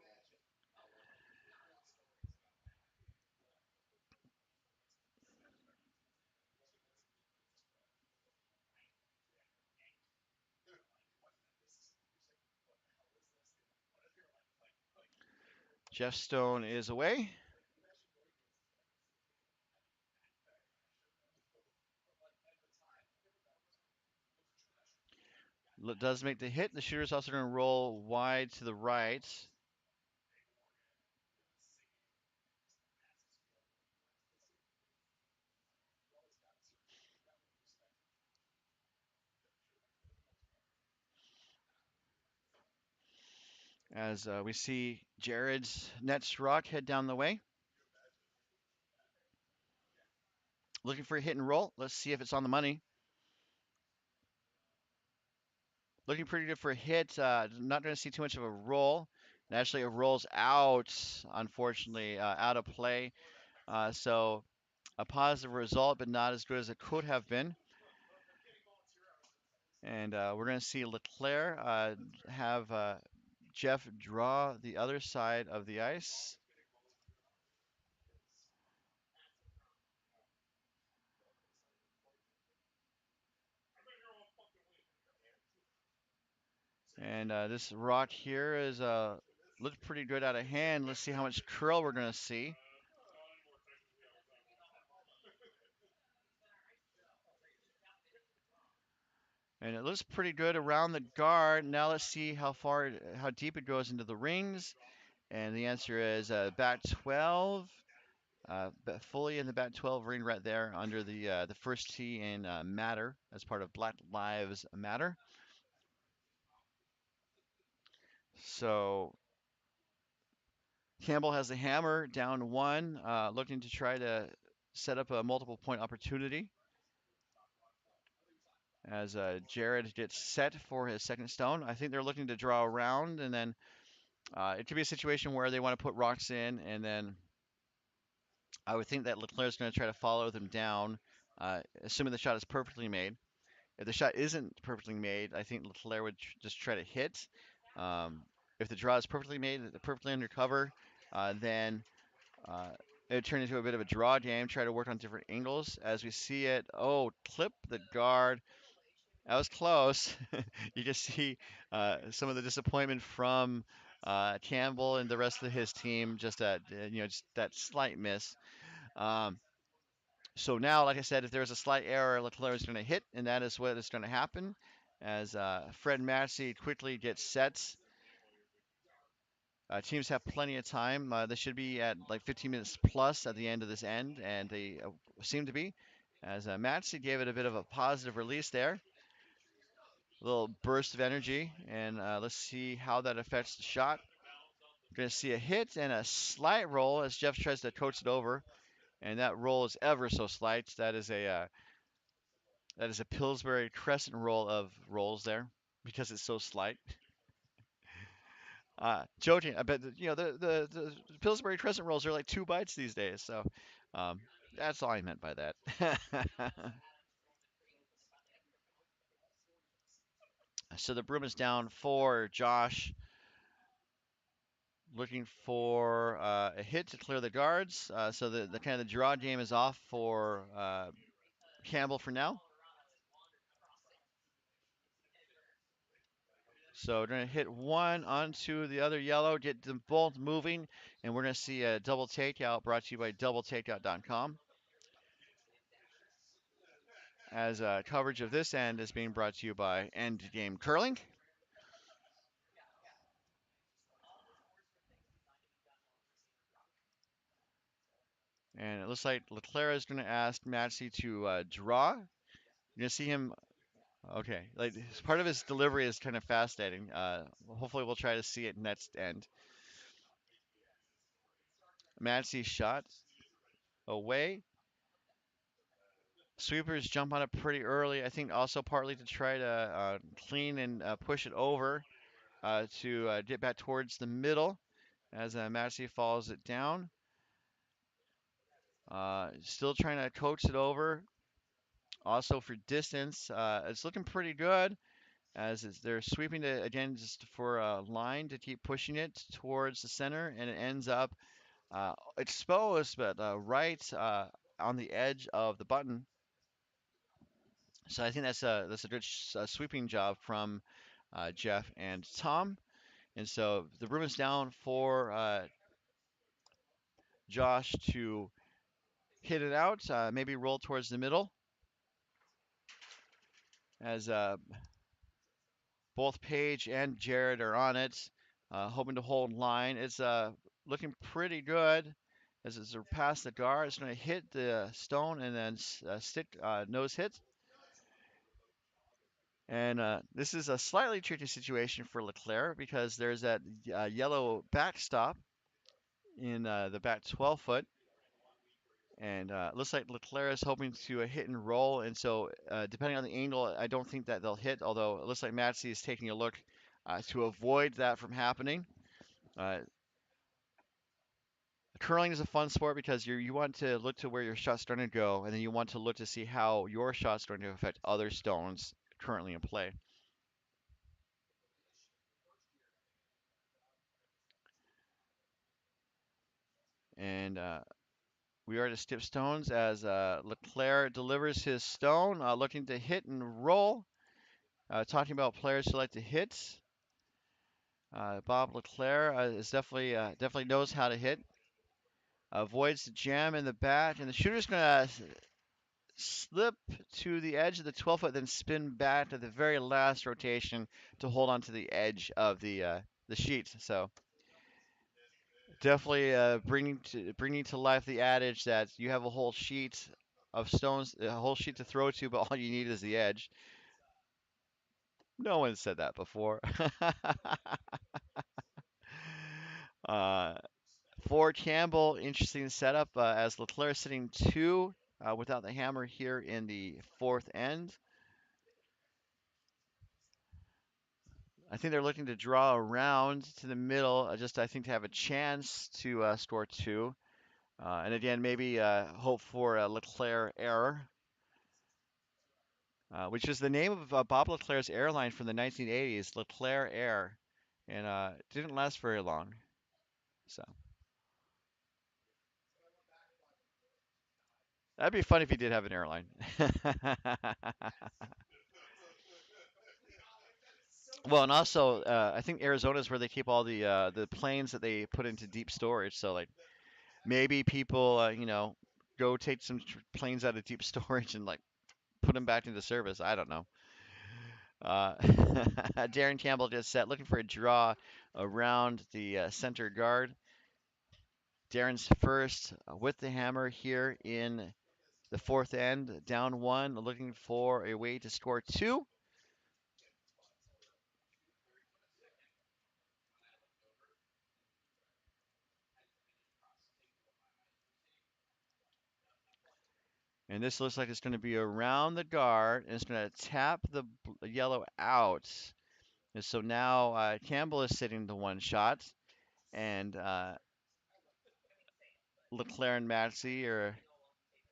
Jeff Stone is away. Does make the hit. The shooter's also going to roll wide to the right. As we see Jared's Nets rock head down the way. Looking for a hit and roll. Let's see if it's on the money. Looking pretty good for a hit. Not going to see too much of a roll. And actually, it rolls out, unfortunately, out of play. So a positive result, but not as good as it could have been. And we're going to see LeClair have Jeff draw the other side of the ice. And this rock here is looks pretty good out of hand. Let's see how much curl we're going to see. And it looks pretty good around the guard. Now let's see how deep it goes into the rings. And the answer is back 12, but fully in the back 12 ring right there under the first tee in Matter as part of Black Lives Matter. So Campbell has the hammer down one, looking to try to set up a multiple point opportunity as Jared gets set for his second stone. I think they're looking to draw around, and then it could be a situation where they want to put rocks in, and then I would think that LeClair is going to try to follow them down, assuming the shot is perfectly made. If the shot isn't perfectly made, I think LeClair would just try to hit. If the draw is perfectly made, perfectly under cover, then it would turn into a bit of a draw game. Try to work on different angles as we see it. Oh, clip the guard. That was close. You can see some of the disappointment from Campbell and the rest of his team. Just just that slight miss. Um, so now, like I said, if there's a slight error, LeClair is going to hit, and that is what is going to happen. As Fred Massey quickly gets set. Teams have plenty of time. They should be at like 15 minutes plus at the end of this end, and they seem to be. As Matsy gave it a bit of a positive release there, a little burst of energy, and let's see how that affects the shot. We're going to see a hit and a slight roll as Jeff tries to coach it over, and that roll is ever so slight. That is a Pillsbury Crescent roll of rolls there because it's so slight. Joking, I bet the Pillsbury Crescent rolls are like 2 bites these days, so um, that's all I meant by that. So the broom is down for Josh, looking for a hit to clear the guards. So the kind of the draw game is off for Campbell for now. So we're going to hit one onto the other yellow, get them both moving, and we're going to see a double takeout brought to you by doubletakeout.com. As coverage of this end is being brought to you by Endgame Curling. And it looks like LeClair is going to ask Maxey to draw. You're going to see him. Okay, like part of his delivery is kind of fascinating. Hopefully, we'll try to see it next end. Maxey shot away. Sweepers jump on it pretty early. I think also partly to try to clean and push it over to get back towards the middle as Maxey follows it down. Still trying to coax it over. Also for distance, it's looking pretty good as they're sweeping it again just for a line to keep pushing it towards the center, and it ends up exposed, but right on the edge of the button. So I think that's a good sweeping job from Jeff and Tom. And so the room is down for Josh to hit it out, maybe roll towards the middle as both Paige and Jared are on it, hoping to hold line. It's looking pretty good as it's past the guard. It's going to hit the stone and then stick nose hit. And this is a slightly tricky situation for LeClair because there's that yellow backstop in the back 12 foot. And looks like LeClair is hoping to hit and roll. And so, depending on the angle, I don't think that they'll hit, although it looks like Maxey is taking a look to avoid that from happening. Uh, Curling is a fun sport because you want to look to where your shot's starting to go, and then you want to look to see how your shot's going to affect other stones currently in play. And we are to skip stones as LeClair delivers his stone, looking to hit and roll. Talking about players who like to hit. Bob LeClair is definitely knows how to hit. Avoids the jam in the back, and the shooter's going to slip to the edge of the 12 foot, then spin back to the very last rotation to hold on to the edge of the sheet. So definitely bringing to life the adage that you have a whole sheet of stones, a whole sheet to throw to, but all you need is the edge. No one said that before. uh, For Campbell, interesting setup as LeClair sitting two without the hammer here in the fourth end. I think they're looking to draw around to the middle, just I think to have a chance to score two. And again, maybe hope for a LeClair error, which is the name of Bob LeClair's airline from the 1980s, LeClair Air, and it didn't last very long. So that'd be fun if he did have an airline. Well, and also, I think Arizona is where they keep all the planes that they put into deep storage. So like maybe people, go take some planes out of deep storage and like put them back into service. I don't know. Darren Campbell just set, looking for a draw around the center guard. Darren's first with the hammer here in the fourth end, down one, looking for a way to score two. And this looks like it's going to be around the guard, and it's going to tap the yellow out. And so now Campbell is sitting the one shot, and LeClair and Maxey or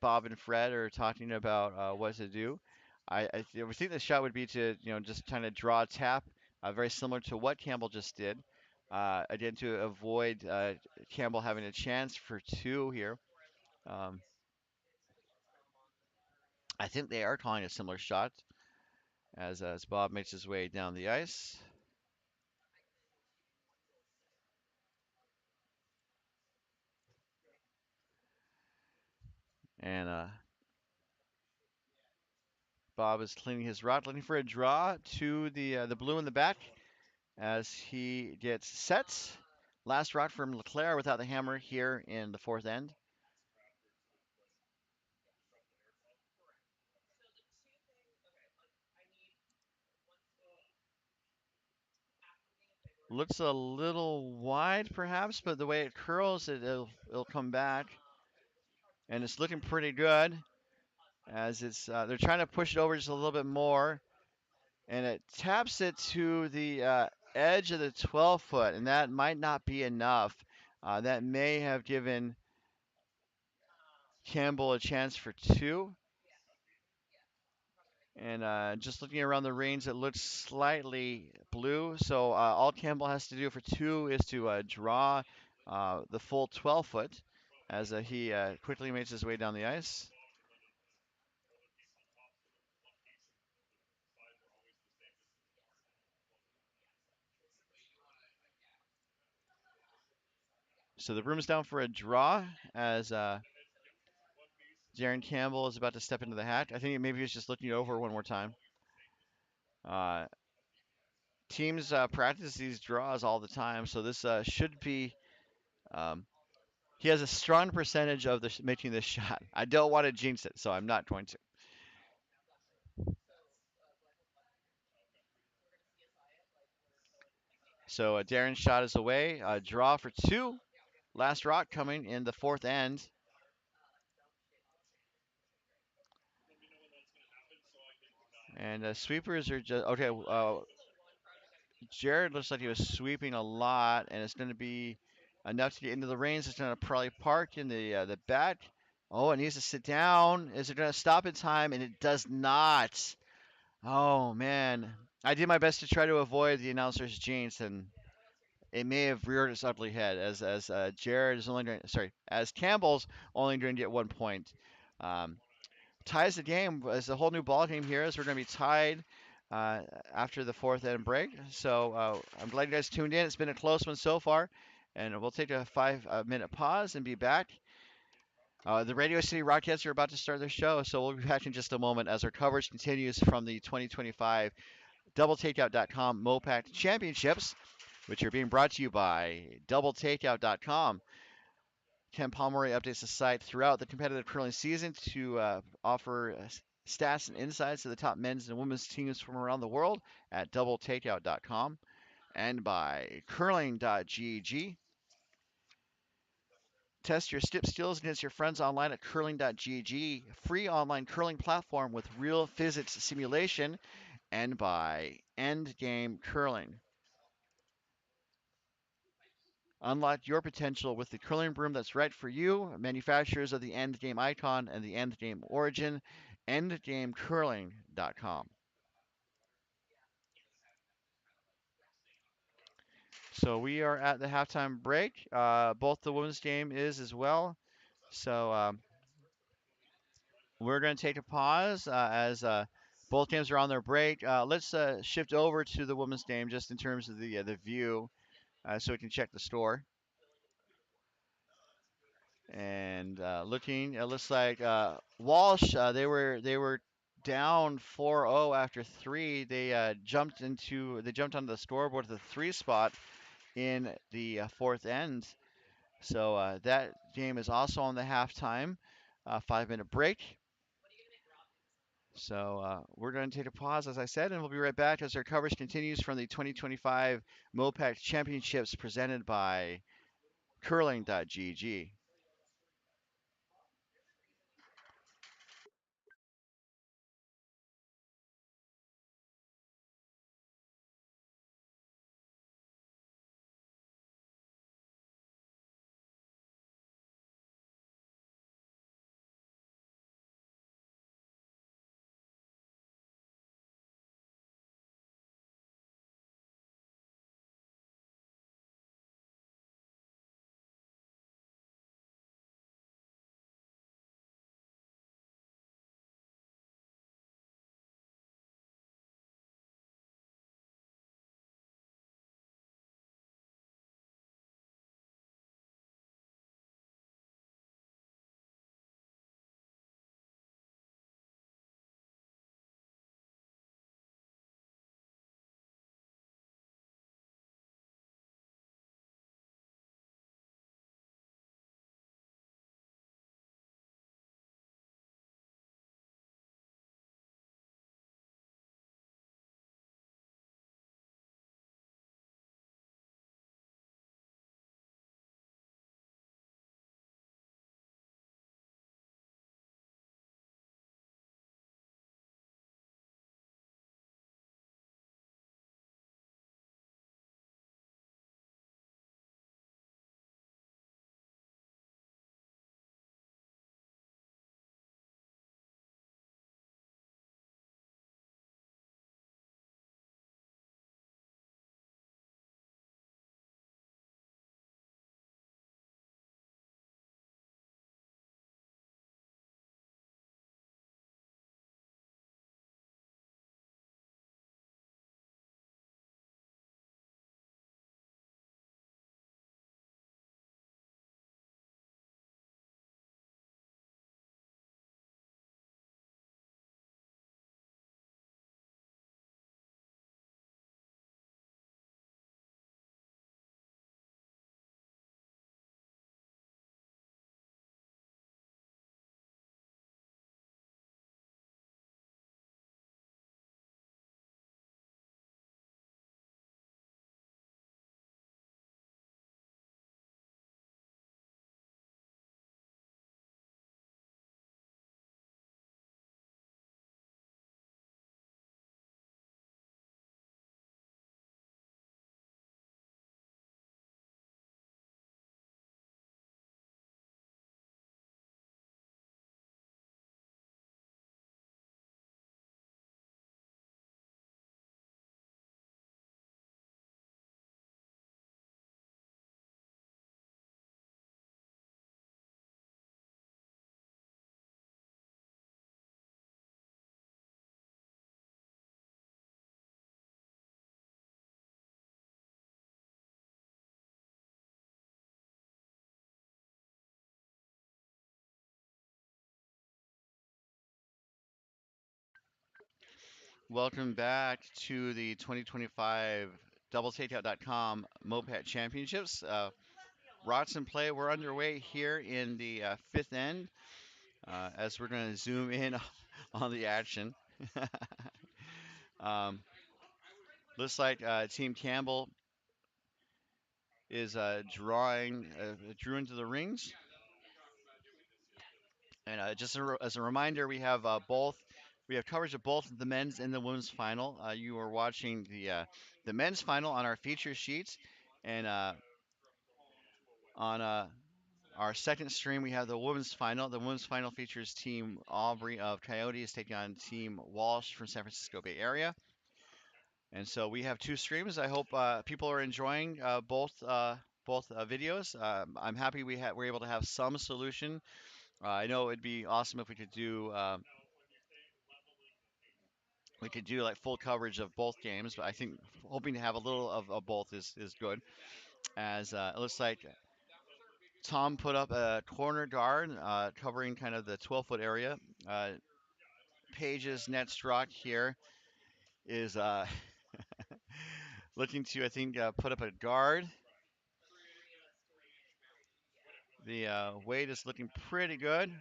Bob and Fred are talking about what to do. I would think the shot would be to just kind of draw a tap, very similar to what Campbell just did. Again, to avoid Campbell having a chance for two here. Um, I think they are calling a similar shot as Bob makes his way down the ice. And Bob is cleaning his rod, looking for a draw to the blue in the back as he gets set. Last rod from LeClair without the hammer here in the fourth end. Looks a little wide perhaps, but the way it curls, it'll come back. And it's looking pretty good as they're trying to push it over just a little bit more. And it taps it to the edge of the 12 foot, and that might not be enough. That may have given Campbell a chance for two. And just looking around the range, it looks slightly blue. So all Campbell has to do for two is to draw the full 12 foot as he quickly makes his way down the ice. So the room's down for a draw as Darren Campbell is about to step into the hat. I think maybe he's just looking it over one more time. Uh, Teams practice these draws all the time, so this should be. Um, he has a strong percentage of making this shot. I don't want to jinx it, so I'm not going to. So Darren's shot is away. Draw for two. Last rock coming in the fourth end. And sweepers are just okay. Jared looks like he was sweeping a lot, and it's going to be enough to get into the range. It's going to probably park in the back. Oh, it needs to sit down. Is it going to stop in time? And it does not. Oh man, I did my best to try to avoid the announcer's jinx, and it may have reared its ugly head as Jared is only going. Sorry, as Campbell's only going to get 1 point. Um, Ties the game. It's a whole new ball game here as we're going to be tied after the fourth end break. So I'm glad you guys tuned in. It's been a close one so far, and we'll take a 5 minute pause and be back. The Radio City Rockets are about to start their show, so we'll be back in just a moment as our coverage continues from the 2025 DoubleTakeout.com MoPac Championships, which are being brought to you by DoubleTakeout.com. Ken Palmore updates the site throughout the competitive curling season to offer stats and insights to the top men's and women's teams from around the world at doubletakeout.com and by curling.gg. Test your stip skills against your friends online at curling.gg, free online curling platform with real physics simulation, and by Endgame Curling. Unlock your potential with the curling broom that's right for you. Manufacturers of the Endgame icon and the Endgame origin, endgamecurling.com. So we are at the halftime break. Both the women's game is as well. So we're going to take a pause as both games are on their break. Let's shift over to the women's game just in terms of the view, so we can check the score. And looking, it looks like Walsh. They were down 4-0 after three. They jumped onto the scoreboard at the three spot in the fourth end. So that game is also on the halftime 5 minute break. So we're going to take a pause, as I said, and we'll be right back as our coverage continues from the 2025 MoPac Championships presented by curling.gg. Welcome back to the 2025 doubletakeout.com MoPac Championships. Rots in play. We're underway here in the fifth end as we're going to zoom in on the action. um, Looks like Team Campbell is drew into the rings. And as a reminder, we have coverage of both the men's and the women's final. You are watching the men's final on our feature sheets, and on our second stream we have the women's final. The women's final features Team Aubrey of Coyotes taking on Team Walsh from San Francisco Bay Area. And so we have two streams. I hope people are enjoying both videos. I'm happy we're able to have some solution. I know it'd be awesome if we could do like full coverage of both games, but I think hoping to have a little of both is good. As it looks like Tom put up a corner guard covering kind of the 12-foot area. Uh, Paige's net struck here is looking to, I think, put up a guard. The weight is looking pretty good.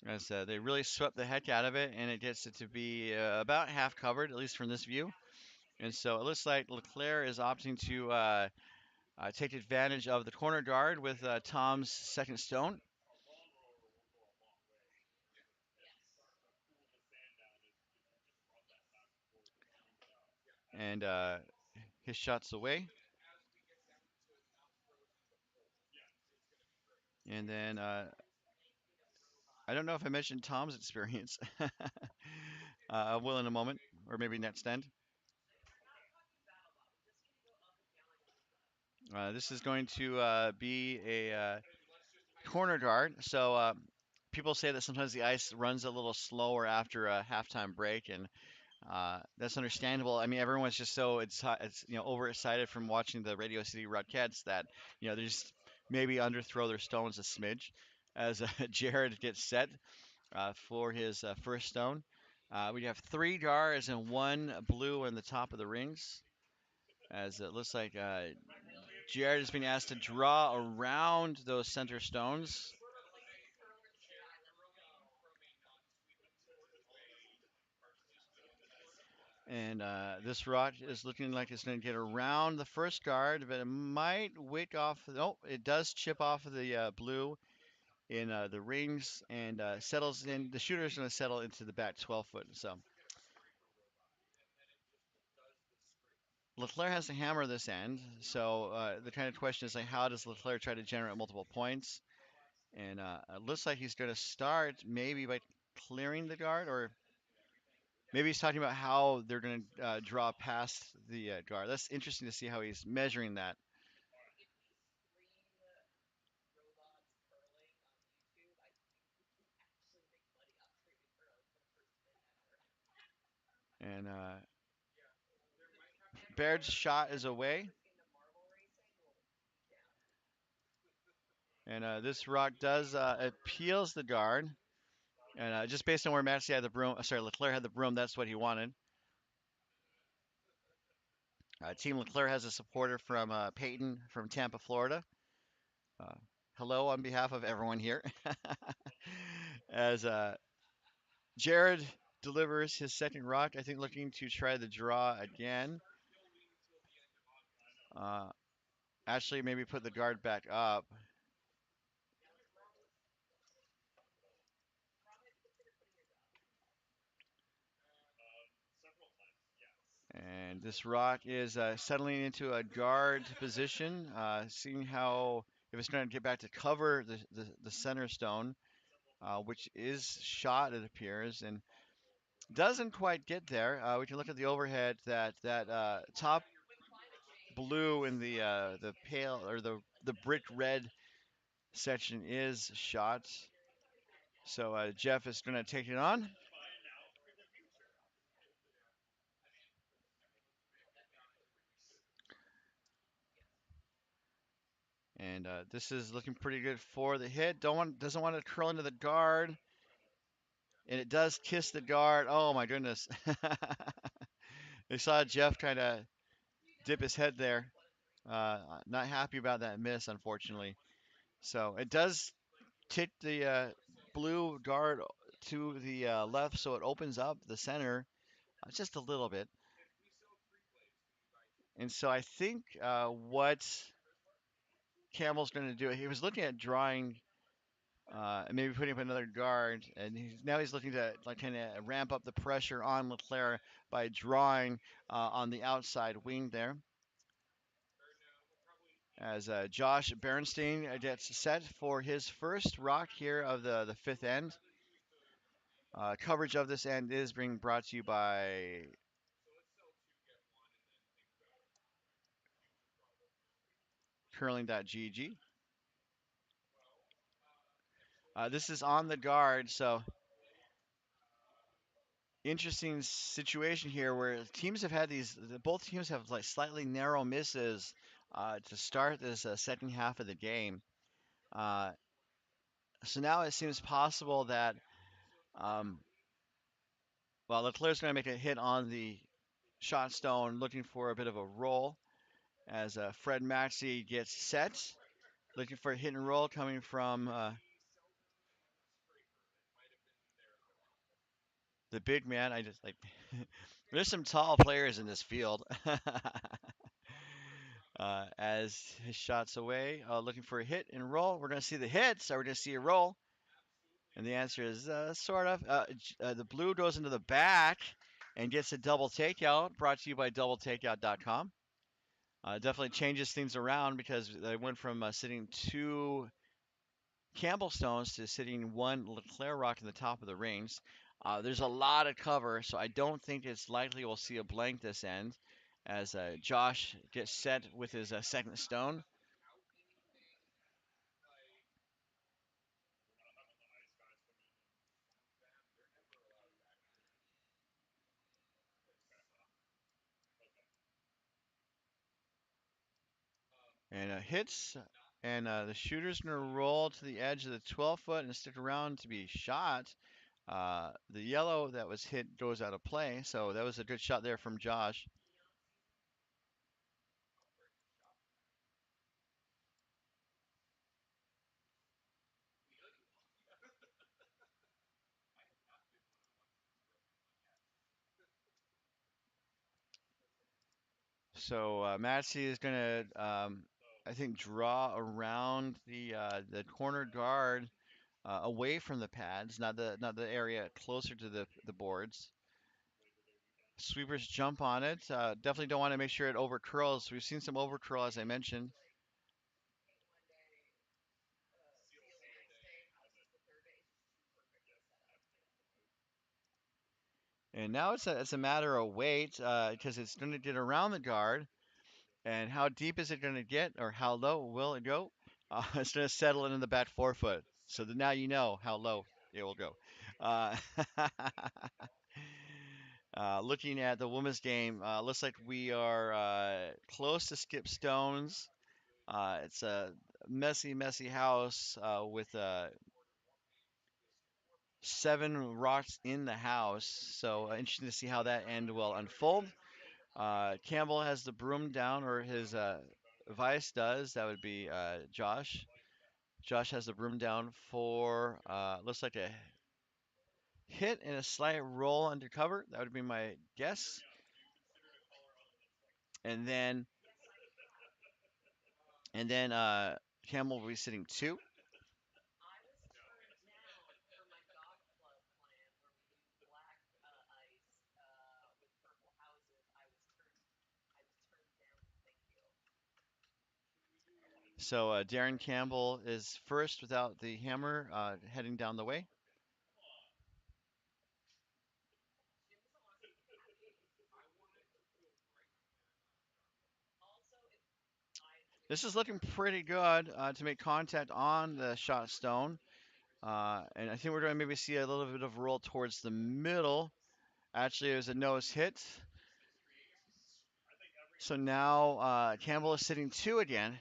As they really swept the heck out of it, and it gets it to be about half covered, at least from this view. And so it looks like LeClair is opting to take advantage of the corner guard with Tom's second stone. And his shot's away. And then I don't know if I mentioned Tom's experience. I will in a moment, or maybe next end. This is going to be a corner guard. So people say that sometimes the ice runs a little slower after a halftime break, and that's understandable. I mean, everyone's just so it's overexcited from watching the Radio City Rockettes that they just maybe underthrow their stones a smidge as Jared gets set for his first stone. We have three jars and one blue in the top of the rings, as it looks like Jared is being asked to draw around those center stones. And this rock is looking like it's going to get around the first guard, but it might wick off. Oh, it does chip off of the blue in the rings and settles in. The shooter is going to settle into the back 12 foot. So LeClair has to hammer this end. So the kind of question is like, how does LeClair try to generate multiple points? And it looks like he's going to start maybe by clearing the guard, or maybe he's talking about how they're going to draw past the guard. That's interesting to see how he's measuring that. And Baird's shot is away. And this rock does it peels the guard. And just based on where Maxey had the broom, sorry, LeClair had the broom, that's what he wanted. Team LeClair has a supporter from Peyton from Tampa, Florida. Uh, Hello on behalf of everyone here. As Jared delivers his second rock, I think looking to try the draw again. Uh, Actually, maybe put the guard back up. And this rock is settling into a guard position, seeing how if it's going to get back to cover the center stone, which is shot, it appears, and doesn't quite get there. We can look at the overhead that top blue in the pale or the brick red section is shot. So Jeff is going to take it on. And this is looking pretty good for the hit. Doesn't want to curl into the guard, and it does kiss the guard. Oh my goodness! They saw Jeff kind of dip his head there. Not happy about that miss, unfortunately. So it does tip the blue guard to the left, so it opens up the center just a little bit. And so I think what Campbell's going to do, he was looking at drawing and maybe putting up another guard, and he's looking to like kind of ramp up the pressure on LeClair by drawing on the outside wing there. As Josh Bernstein gets set for his first rock here of the fifth end. Coverage of this end is being brought to you by curling.gg. This is on the guard, so interesting situation here where teams have had both teams have like slightly narrow misses to start this second half of the game. Uh, so now it seems possible that, um, well, LeClair's going to make a hit on the shot stone, looking for a bit of a roll as Fred Maxey gets set, looking for a hit and roll coming from the big man. I just like there's some tall players in this field. As his shots away, looking for a hit and roll. We're going to see the hits. Are we going to see a roll? And the answer is sort of. The blue goes into the back and gets a double takeout. Brought to you by doubletakeout.com. Definitely changes things around because they went from sitting 2 Campbell stones to sitting 1 LeClair rock in the top of the rings. There's a lot of cover, so I don't think it's likely we'll see a blank this end as Josh gets set with his second stone. And hits, and the shooter's going to roll to the edge of the 12-foot and stick around to be shot. The yellow that was hit goes out of play, so that was a good shot there from Josh. So Matsy is going to, I think, draw around the corner guard away from the pads, not the area closer to the boards. Sweepers jump on it. Definitely don't want to make sure it over curls. We've seen some over curl, as I mentioned. And now it's a matter of weight because it's going to get around the guard. And how deep is it going to get, or how low will it go? It's going to settle into the back 4-foot. So now you know how low it will go. Uh, looking at the women's game, looks like we are close to skip stones. It's a messy, messy house with 7 rocks in the house. So interesting to see how that end will unfold. Campbell has the broom down, or his Vice does. That would be Josh. Josh has the broom down for looks like a hit and a slight roll under cover. That would be my guess. And then Campbell will be sitting 2. So Darren Campbell is first without the hammer heading down the way. This is looking pretty good to make contact on the shot stone. And I think we're going to maybe see a little bit of roll towards the middle. Actually, it was a nose hit. So now Campbell is sitting 2 again.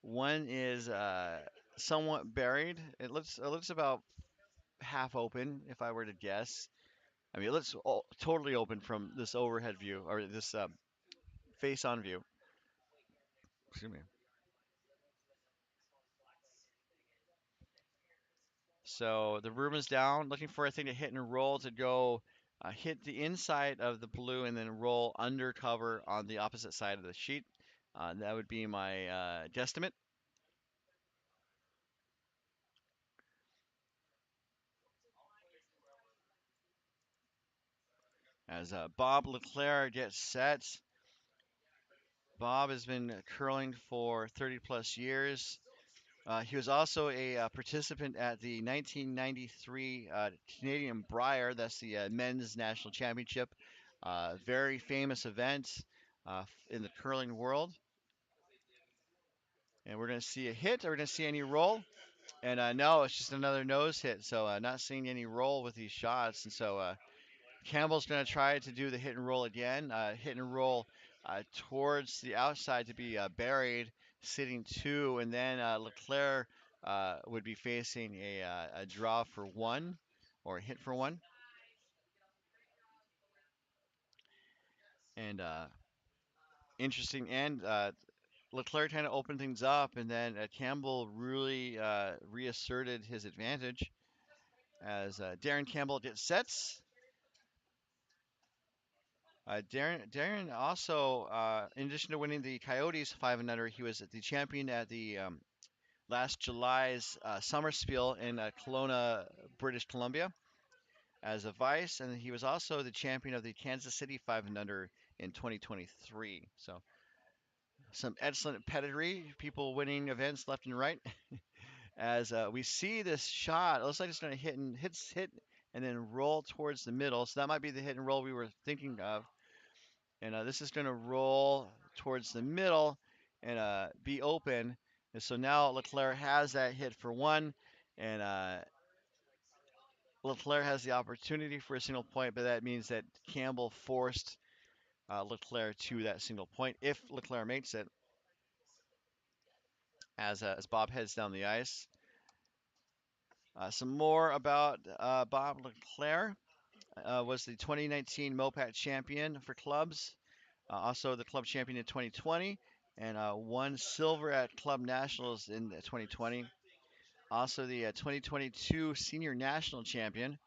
One is somewhat buried. It looks about half open, if I were to guess. I mean, it looks totally open from this overhead view or this face-on view. Excuse me. So the room is down, looking for a thing to hit and roll to go hit the inside of the blue and then roll undercover on the opposite side of the sheet. That would be my guesstimate. As Bob LeClair gets set, Bob has been curling for 30 plus years. He was also a participant at the 1993 Canadian Brier. That's the men's national championship. Very famous event in the curling world. And we're going to see a hit. Are we going to see any roll? And no, it's just another nose hit. So not seeing any roll with these shots. And so Campbell's going to try to do the hit and roll again. Hit and roll towards the outside to be buried, sitting two, and then LeClair would be facing a draw for one or a hit for one. And interesting end. LeClair kind of opened things up, and then Campbell really reasserted his advantage as Darren Campbell gets sets. Darren also, in addition to winning the Coyotes 5 and under, he was the champion at the last July's Summer Spiel in Kelowna, British Columbia, as a vice, and he was also the champion of the Kansas City 5 and under in 2023. So some excellent pedigree, people winning events left and right. As we see this shot, it looks like it's going to hit and then roll towards the middle. So that might be the hit and roll we were thinking of. And this is going to roll towards the middle and be open. And so now LeClair has that hit for one, and LeClair has the opportunity for a single point, but that means that Campbell forced LeClair to that single point if LeClair makes it. As Bob heads down the ice. Some more about Bob LeClair. Was the 2019 MoPac champion for clubs, also the club champion in 2020, and won silver at Club Nationals in 2020. Also the 2022 Senior National Champion.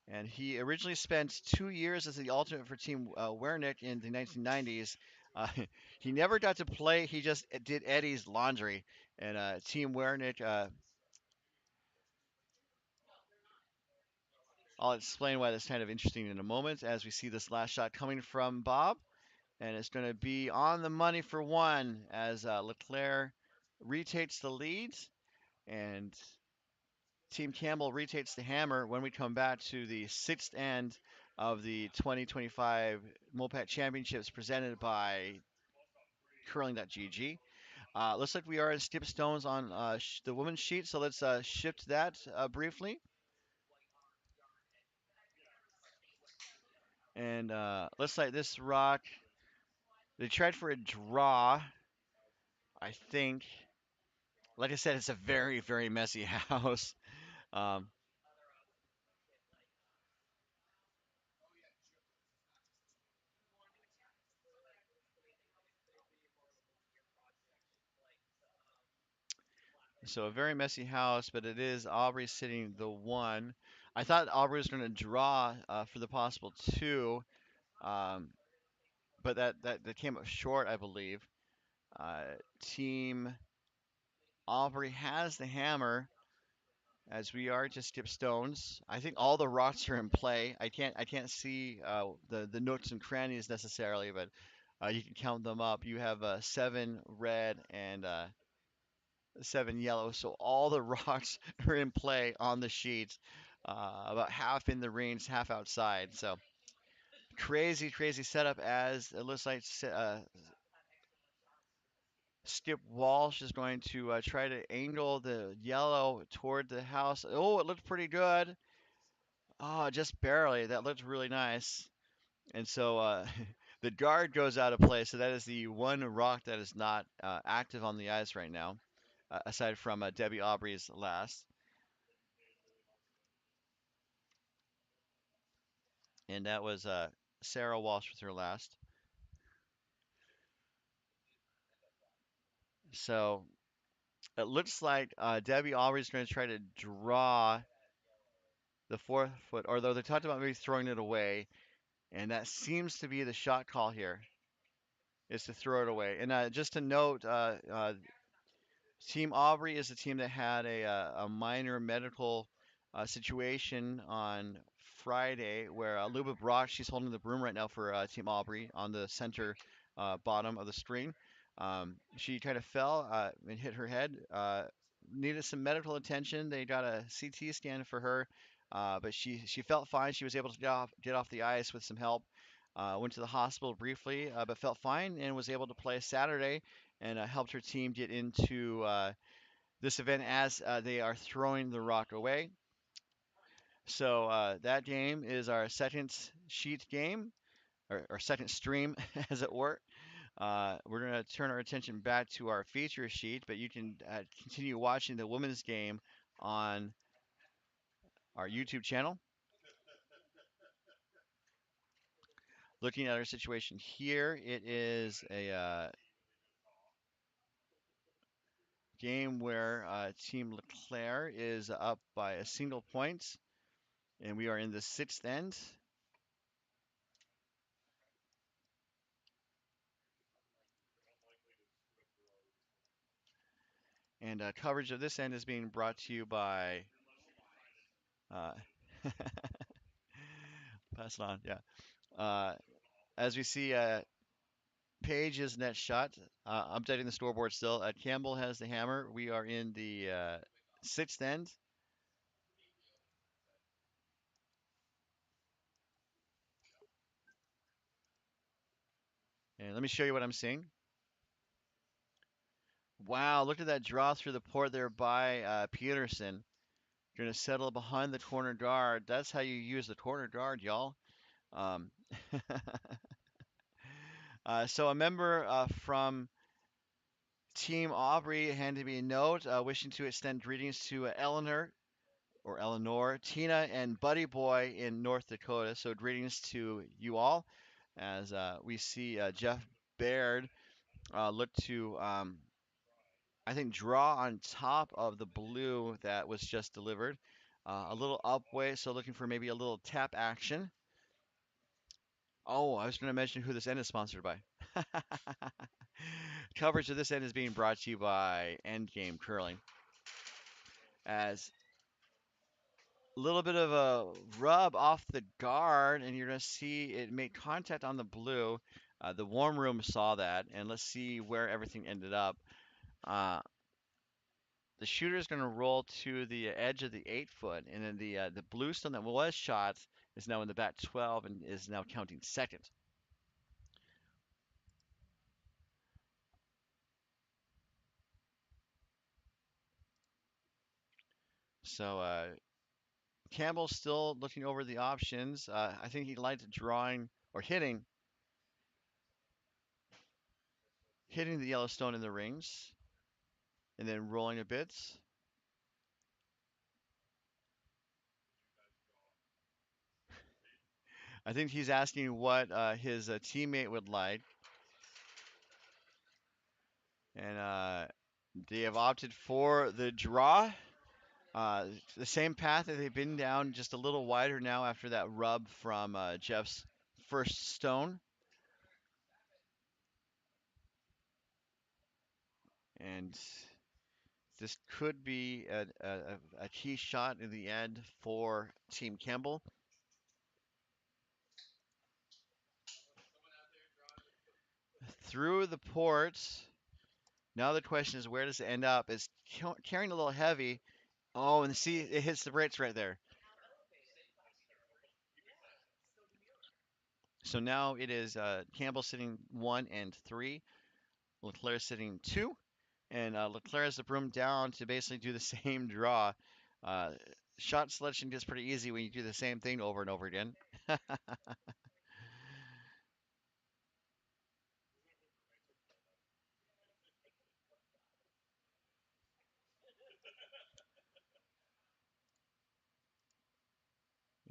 And he originally spent 2 years as the alternate for Team Wernick in the 1990s. Uh, he never got to play. He just did Eddie's laundry. And Team Wernick, I'll explain why that's kind of interesting in a moment as we see this last shot coming from Bob. And it's going to be on the money for one as LeClair retakes the lead and Team Campbell retakes the hammer when we come back to the sixth end of the 2025 MoPac Championships presented by curling.gg. Looks like we are in skip stones on the women's sheet, so let's shift that briefly. And looks like this rock, they tried for a draw, I think. Like I said, it's a very, very messy house. Um, so a very messy house, but it is Aubrey sitting the one. I thought Aubrey was going to draw for the possible two, um, but that came up short, I believe. Team Aubrey has the hammer as we are to skip stones. I think all the rocks are in play. I can't see the nooks and crannies necessarily, but you can count them up. You have seven red and seven yellow, so all the rocks are in play on the sheet. About half in the rings, half outside. So crazy, crazy setup as it looks like Skip Walsh is going to try to angle the yellow toward the house. Oh, it looked pretty good. Oh, just barely. That looked really nice. And so The guard goes out of play, so that is the one rock that is not active on the ice right now, aside from Debbie Aubrey's last. And that was Sarah Walsh with her last. So it looks like Debbie Aubrey's going to try to draw the 4 foot, although they talked about maybe throwing it away, and that seems to be the shot call here, is to throw it away. And just to note, Team Aubrey is a team that had a minor medical situation on Friday where Luba Brock, she's holding the broom right now for Team Aubrey on the center bottom of the screen. She kind of fell and hit her head. Needed some medical attention. They got a CT scan for her, but she felt fine. She was able to get off the ice with some help. Went to the hospital briefly, but felt fine and was able to play Saturday and helped her team get into this event as they are throwing the rock away. So that game is our second sheet game, or second stream, as it were. We're going to turn our attention back to our feature sheet, but you can continue watching the women's game on our YouTube channel. Looking at our situation here, it is a game where Team LeClair is up by a single point, and we are in the sixth end. And coverage of this end is being brought to you by. Uh, pass it on, yeah. Uh, as we see, Page's net shot. Updating the scoreboard still. Campbell has the hammer. We are in the sixth end. And let me show you what I'm seeing. Wow, look at that draw through the port there by Peterson. Going to settle behind the corner guard. That's how you use the corner guard, y'all. Um, so a member from Team Aubrey handed me a note wishing to extend greetings to Eleanor, Tina, and Buddy Boy in North Dakota. So greetings to you all as we see Jeff Baird look to, I think, draw on top of the blue that was just delivered. A little upway, so looking for maybe a little tap action. Oh, I was going to mention who this end is sponsored by. Coverage of this end is being brought to you by Endgame Curling. As a little bit of a rub off the guard, and you're going to see it make contact on the blue. The warm room saw that, and let's see where everything ended up. Uh, the shooter is going to roll to the edge of the 8 foot, and then the blue stone that was shot is now in the back 12 and is now counting second. So Campbell's still looking over the options. I think he liked drawing or hitting the yellow stone in the rings, and then rolling a bit. I think he's asking what his teammate would like, and they have opted for the draw. The same path that they've been down, just a little wider now after that rub from Jeff's first stone. And this could be a key shot in the end for Team Campbell. Through the ports. Now the question is, where does it end up? It's carrying a little heavy. Oh, and see, it hits the Brits right there. So now it is Campbell sitting 1 and 3, LeClair sitting 2, and LeClair has the broom down to basically do the same draw. Uh, Shot selection gets pretty easy when you do the same thing over and over again.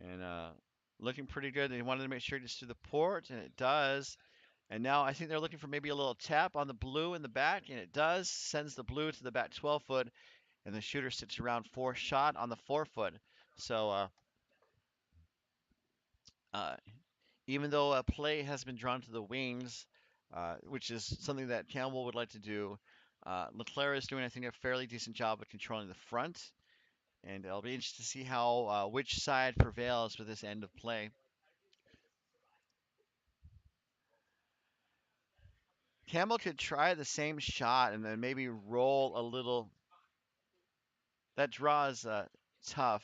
and looking pretty good. They wanted to make sure it gets through the port, and it does. And now I think they're looking for maybe a little tap on the blue in the back, and it does. Sends the blue to the back 12 foot, and the shooter sits around 4 shot on the 4 foot. So uh, even though a play has been drawn to the wings, which is something that Campbell would like to do, LeClair is doing, I think, a fairly decent job of controlling the front. And I'll be interested to see how which side prevails for this end of play. Campbell could try the same shot and then maybe roll a little. That draw is tough.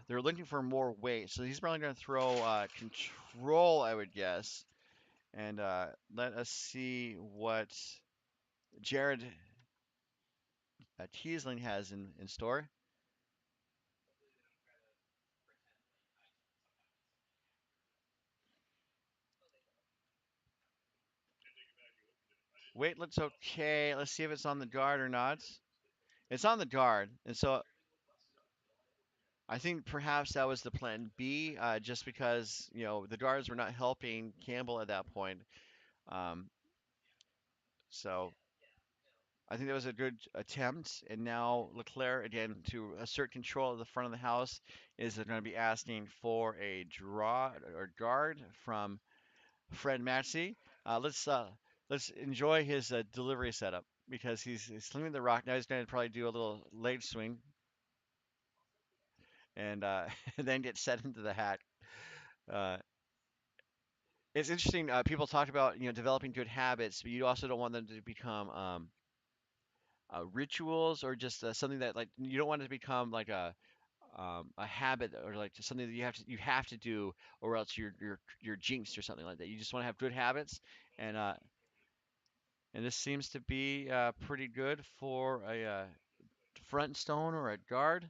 They're looking for more weight, so he's probably going to throw control, I would guess. And let us see what Jared Teasling has in store. Weight looks okay. Let's see if it's on the guard or not. It's on the guard, and so I think perhaps that was the plan B, just because the guards were not helping Campbell at that point. Um, so I think that was a good attempt, and now Leclerc again to assert control of the front of the house is going to be asking for a draw or guard from Fred Maxey. Let's enjoy his delivery setup because he's slinging the rock now. He's going to probably do a little leg swing and then get set into the hack. Uh, it's interesting. People talk about developing good habits, but you also don't want them to become rituals or just something that like you don't want it to become like a habit or like just something that you have to do or else you're jinxed or something like that. You just want to have good habits, and uh, and this seems to be pretty good for a front stone or a guard.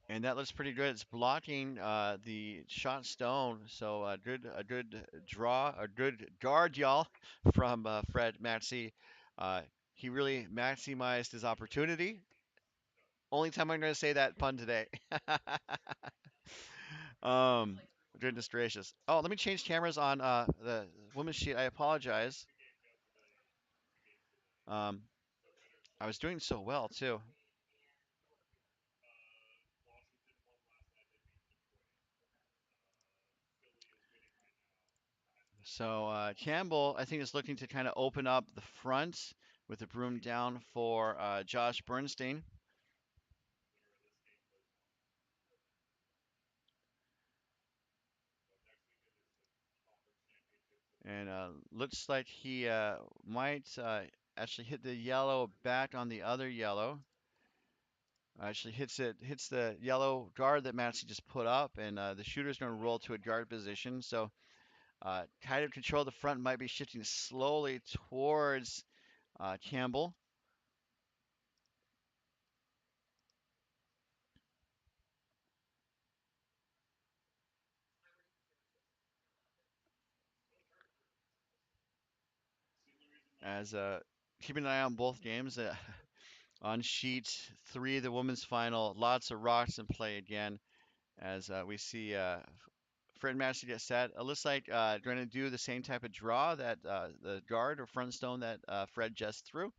And that looks pretty good. It's blocking the shot stone, so a good draw, a good guard, y'all, from Fred Maxey. He really maximized his opportunity. Only time I'm going to say that pun today. um, Goodness gracious. Oh, let me change cameras on the women's sheet. I apologize. Um, I was doing so well too. So Campbell, I think, is looking to kind of open up the front with the broom down for Josh Bernstein. And looks like he might actually hit the yellow back on the other yellow. Actually hits the yellow guard that Matsy just put up, and the shooter's going to roll to a guard position. So kind of control the front might be shifting slowly towards Campbell. As keeping an eye on both games. On sheet three, the women's final, lots of rocks in play again as we see Fred Massey get set. It looks like going to do the same type of draw that the guard or front stone that Fred just threw.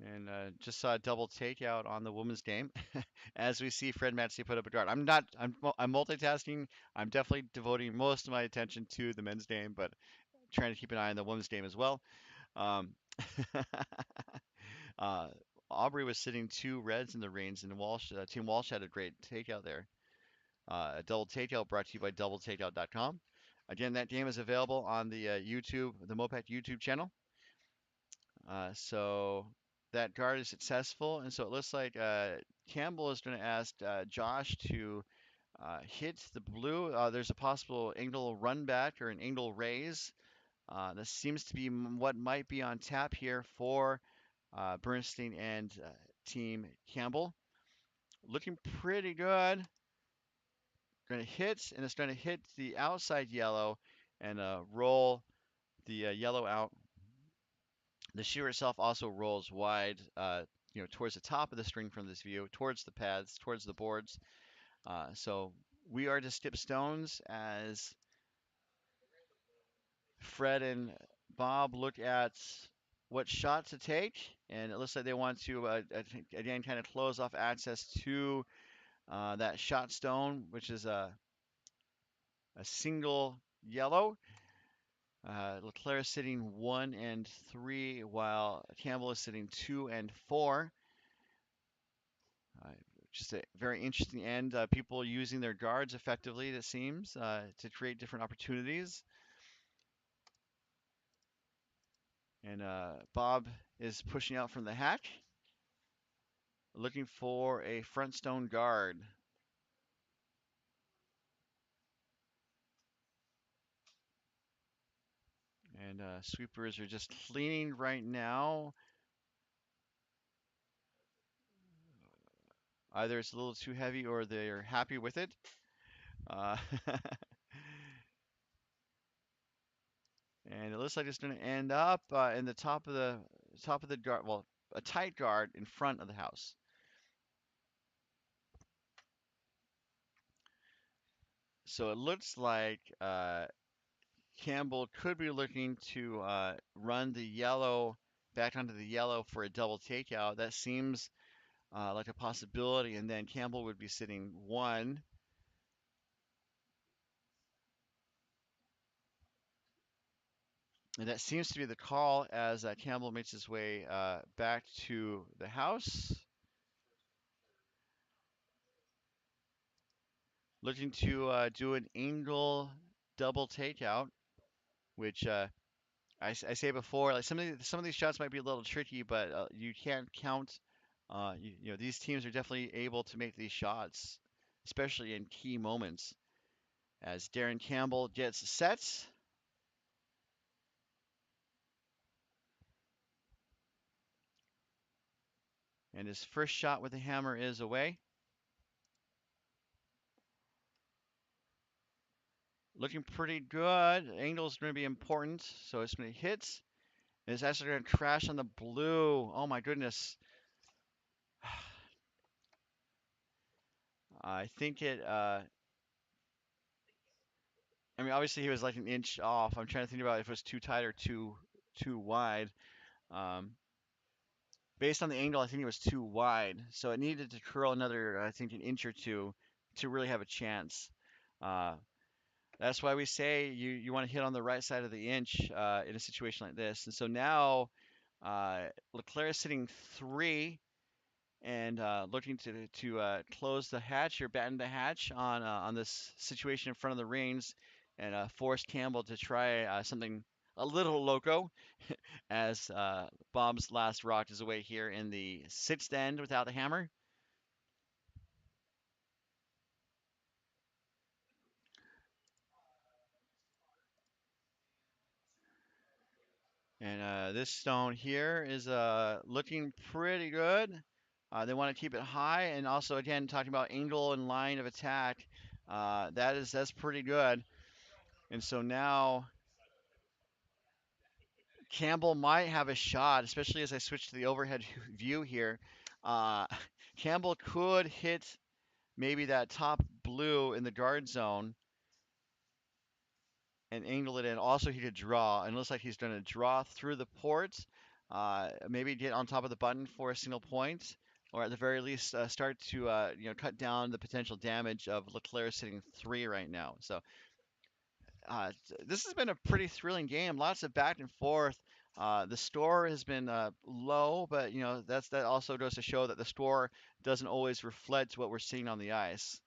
And just saw a double takeout on the women's game as we see Fred Matsey put up a guard. I'm multitasking. I'm definitely devoting most of my attention to the men's game, but trying to keep an eye on the women's game as well. Um, uh, Aubrey was sitting two reds in the reins, and Team Walsh had a great takeout there. A double takeout brought to you by doubletakeout.com. Again, that game is available on the the MoPac YouTube channel. So that guard is successful, and so it looks like Campbell is going to ask Josh to hit the blue. There's a possible angle run back or an angle raise This seems to be what might be on tap here for Bernstein and Team Campbell. Looking pretty good. Going to hit, and it's going to hit the outside yellow and roll the yellow out. The shear itself also rolls wide, towards the top of the string from this view, towards the pads, towards the boards. So we are to skip stones as Fred and Bob look at what shot to take, and it looks like they want to again kind of close off access to that shot stone, which is a single yellow. LeClair is sitting 1 and 3, while Campbell is sitting 2 and 4. Just a very interesting end. People using their guards effectively, it seems, to create different opportunities. And Bob is pushing out from the hatch, looking for a front stone guard. And sweepers are just cleaning right now. Either it's a little too heavy or they're happy with it. Uh, and it looks like it's going to end up in the top of the guard, well, a tight guard in front of the house. So it looks like Campbell could be looking to run the yellow back onto the yellow for a double takeout. That seems like a possibility, and then Campbell would be sitting 1. And that seems to be the call as Campbell makes his way back to the house. Looking to do an angle double takeout, which I say before, like some of these shots might be a little tricky, but you can't count. These teams are definitely able to make these shots, especially in key moments. As Darren Campbell gets set, and his first shot with the hammer is away. Looking pretty good. Angle is going to be important, so it's going to hit. And it's actually going to crash on the blue. Oh my goodness. I think it. I mean, obviously he was like an inch off. I'm trying to think about if it was too tight or too wide. Um, Based on the angle, I think it was too wide, so it needed to curl another, I think, an inch or two to really have a chance. Uh, that's why we say you want to hit on the right side of the inch in a situation like this. And so now LeClair is sitting 3 and looking to close the hatch or batten the hatch on this situation in front of the reins and force Campbell to try something a little loco as Bob's last rock is away here in the 6th end without the hammer. And this stone here is looking pretty good. They want to keep it high, and also again talking about angle and line of attack. That's pretty good. And so now Campbell might have a shot, especially as I switch to the overhead view here. Uh, Campbell could hit maybe that top blue in the guard zone and angle it in. Also, he could draw, and it looks like he's going to draw through the ports. Maybe get on top of the button for a single point, or at the very least start to cut down the potential damage of LeClair sitting 3 right now. So this has been a pretty thrilling game. Lots of back and forth. The score has been low, but that also goes to show that the score doesn't always reflect what we're seeing on the ice.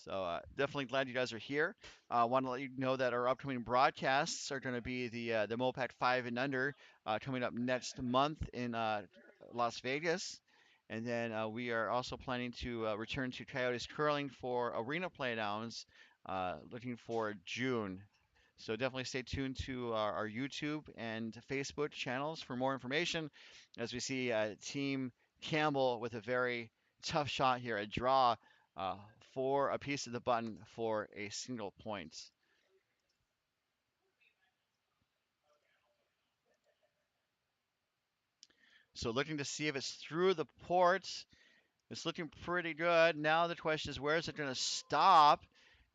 So definitely glad you guys are here. Want to let you know that our upcoming broadcasts are going to be the MoPac 5 and Under coming up next month in Las Vegas. And then we are also planning to return to Coyotes curling for arena playdowns, looking for June. So definitely stay tuned to our YouTube and Facebook channels for more information as we see Team Campbell with a very tough shot here, a draw for a piece of the button for a single point. So looking to see if it's through the port. It's looking pretty good. Now the question is, where is it going to stop?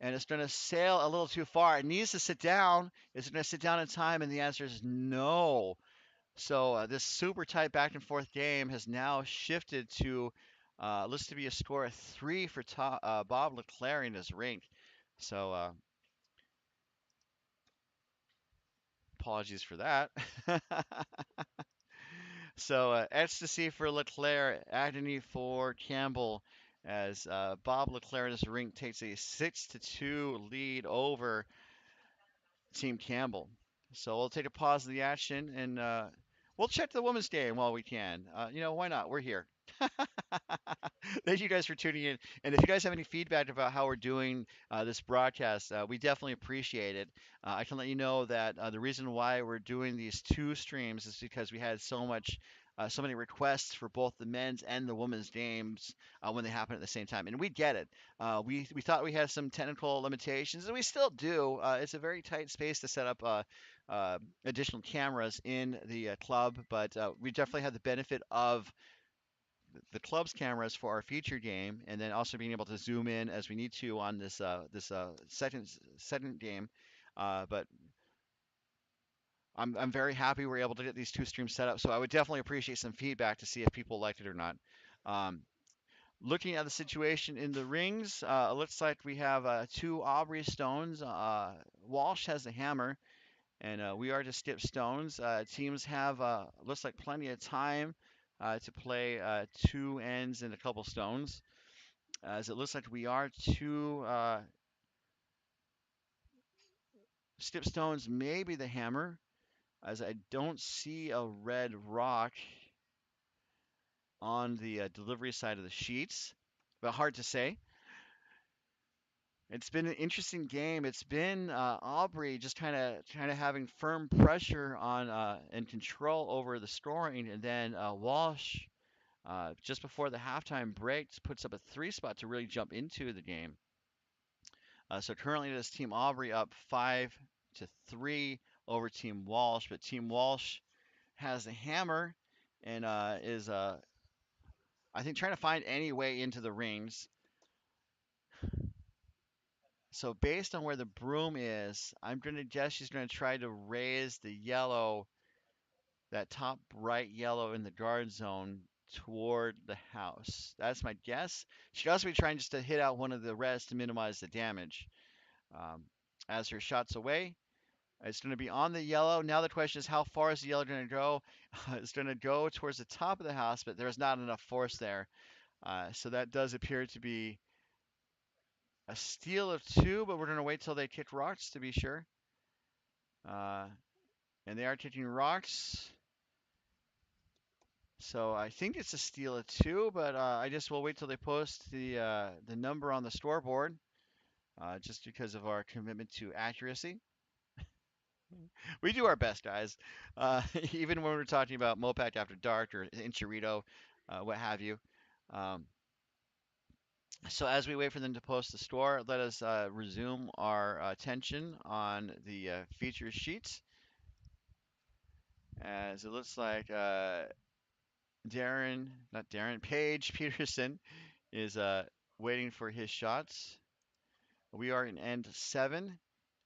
And it's going to sail a little too far. It needs to sit down. Is it going to sit down in time? And the answer is no. So this super tight back and forth game has now shifted to looks to be a score of 3 for Bob LeClair in his rink. So apologies for that. So ecstasy for LeClair, agony for Campbell, as Bob LeClair in his rink takes a 6-2 lead over Team Campbell. So we'll take a pause of the action and we'll check the women's game while we can. Why not? We're here. Thank you guys for tuning in. And if you guys have any feedback about how we're doing this broadcast, we definitely appreciate it. I can let you know that the reason why we're doing these two streams is because we had so many requests for both the men's and the women's games when they happen at the same time, and we get it. We thought we had some technical limitations, and we still do. It's a very tight space to set up additional cameras in the club, but we definitely have the benefit of the club's cameras for our feature game, and then also being able to zoom in as we need to on this second game. But I'm very happy we're able to get these two streams set up. So I would definitely appreciate some feedback to see if people liked it or not. Um, Looking at the situation in the rings, it looks like we have two Aubrey stones. Walsh has a hammer, and we are to skip stones. Teams have looks like plenty of time to play two ends and a couple stones, as it looks like we are to skip stones, maybe the hammer, as I don't see a red rock on the delivery side of the sheets, but hard to say. It's been an interesting game. It's been Aubrey just kind of having firm pressure on and control over the scoring, and then Walsh just before the halftime break puts up a three spot to really jump into the game. So currently, this Team Aubrey up 5-3 over Team Walsh, but Team Walsh has the hammer and is I think trying to find any way into the rings. So based on where the broom is, I'm going to guess she's going to try to raise the yellow, that top bright yellow in the guard zone toward the house. That's my guess. She could also be trying just to hit out one of the reds to minimize the damage. Um, as her shot's away, it's going to be on the yellow. Now the question is, how far is the yellow going to go? It's going to go towards the top of the house, but there's not enough force there. So that does appear to be a steal of two, but we're going to wait till they kick rocks to be sure. Uh, and they are kicking rocks. So I think it's a steal of two, but I just will wait till they post the number on the scoreboard, just because of our commitment to accuracy. We do our best, guys. Even when we're talking about MoPac After Dark or Inchurrito, what have you. Um, so as we wait for them to post the score, let us resume our attention on the feature sheets, as it looks like Paige Peterson is waiting for his shots. We are in end 7.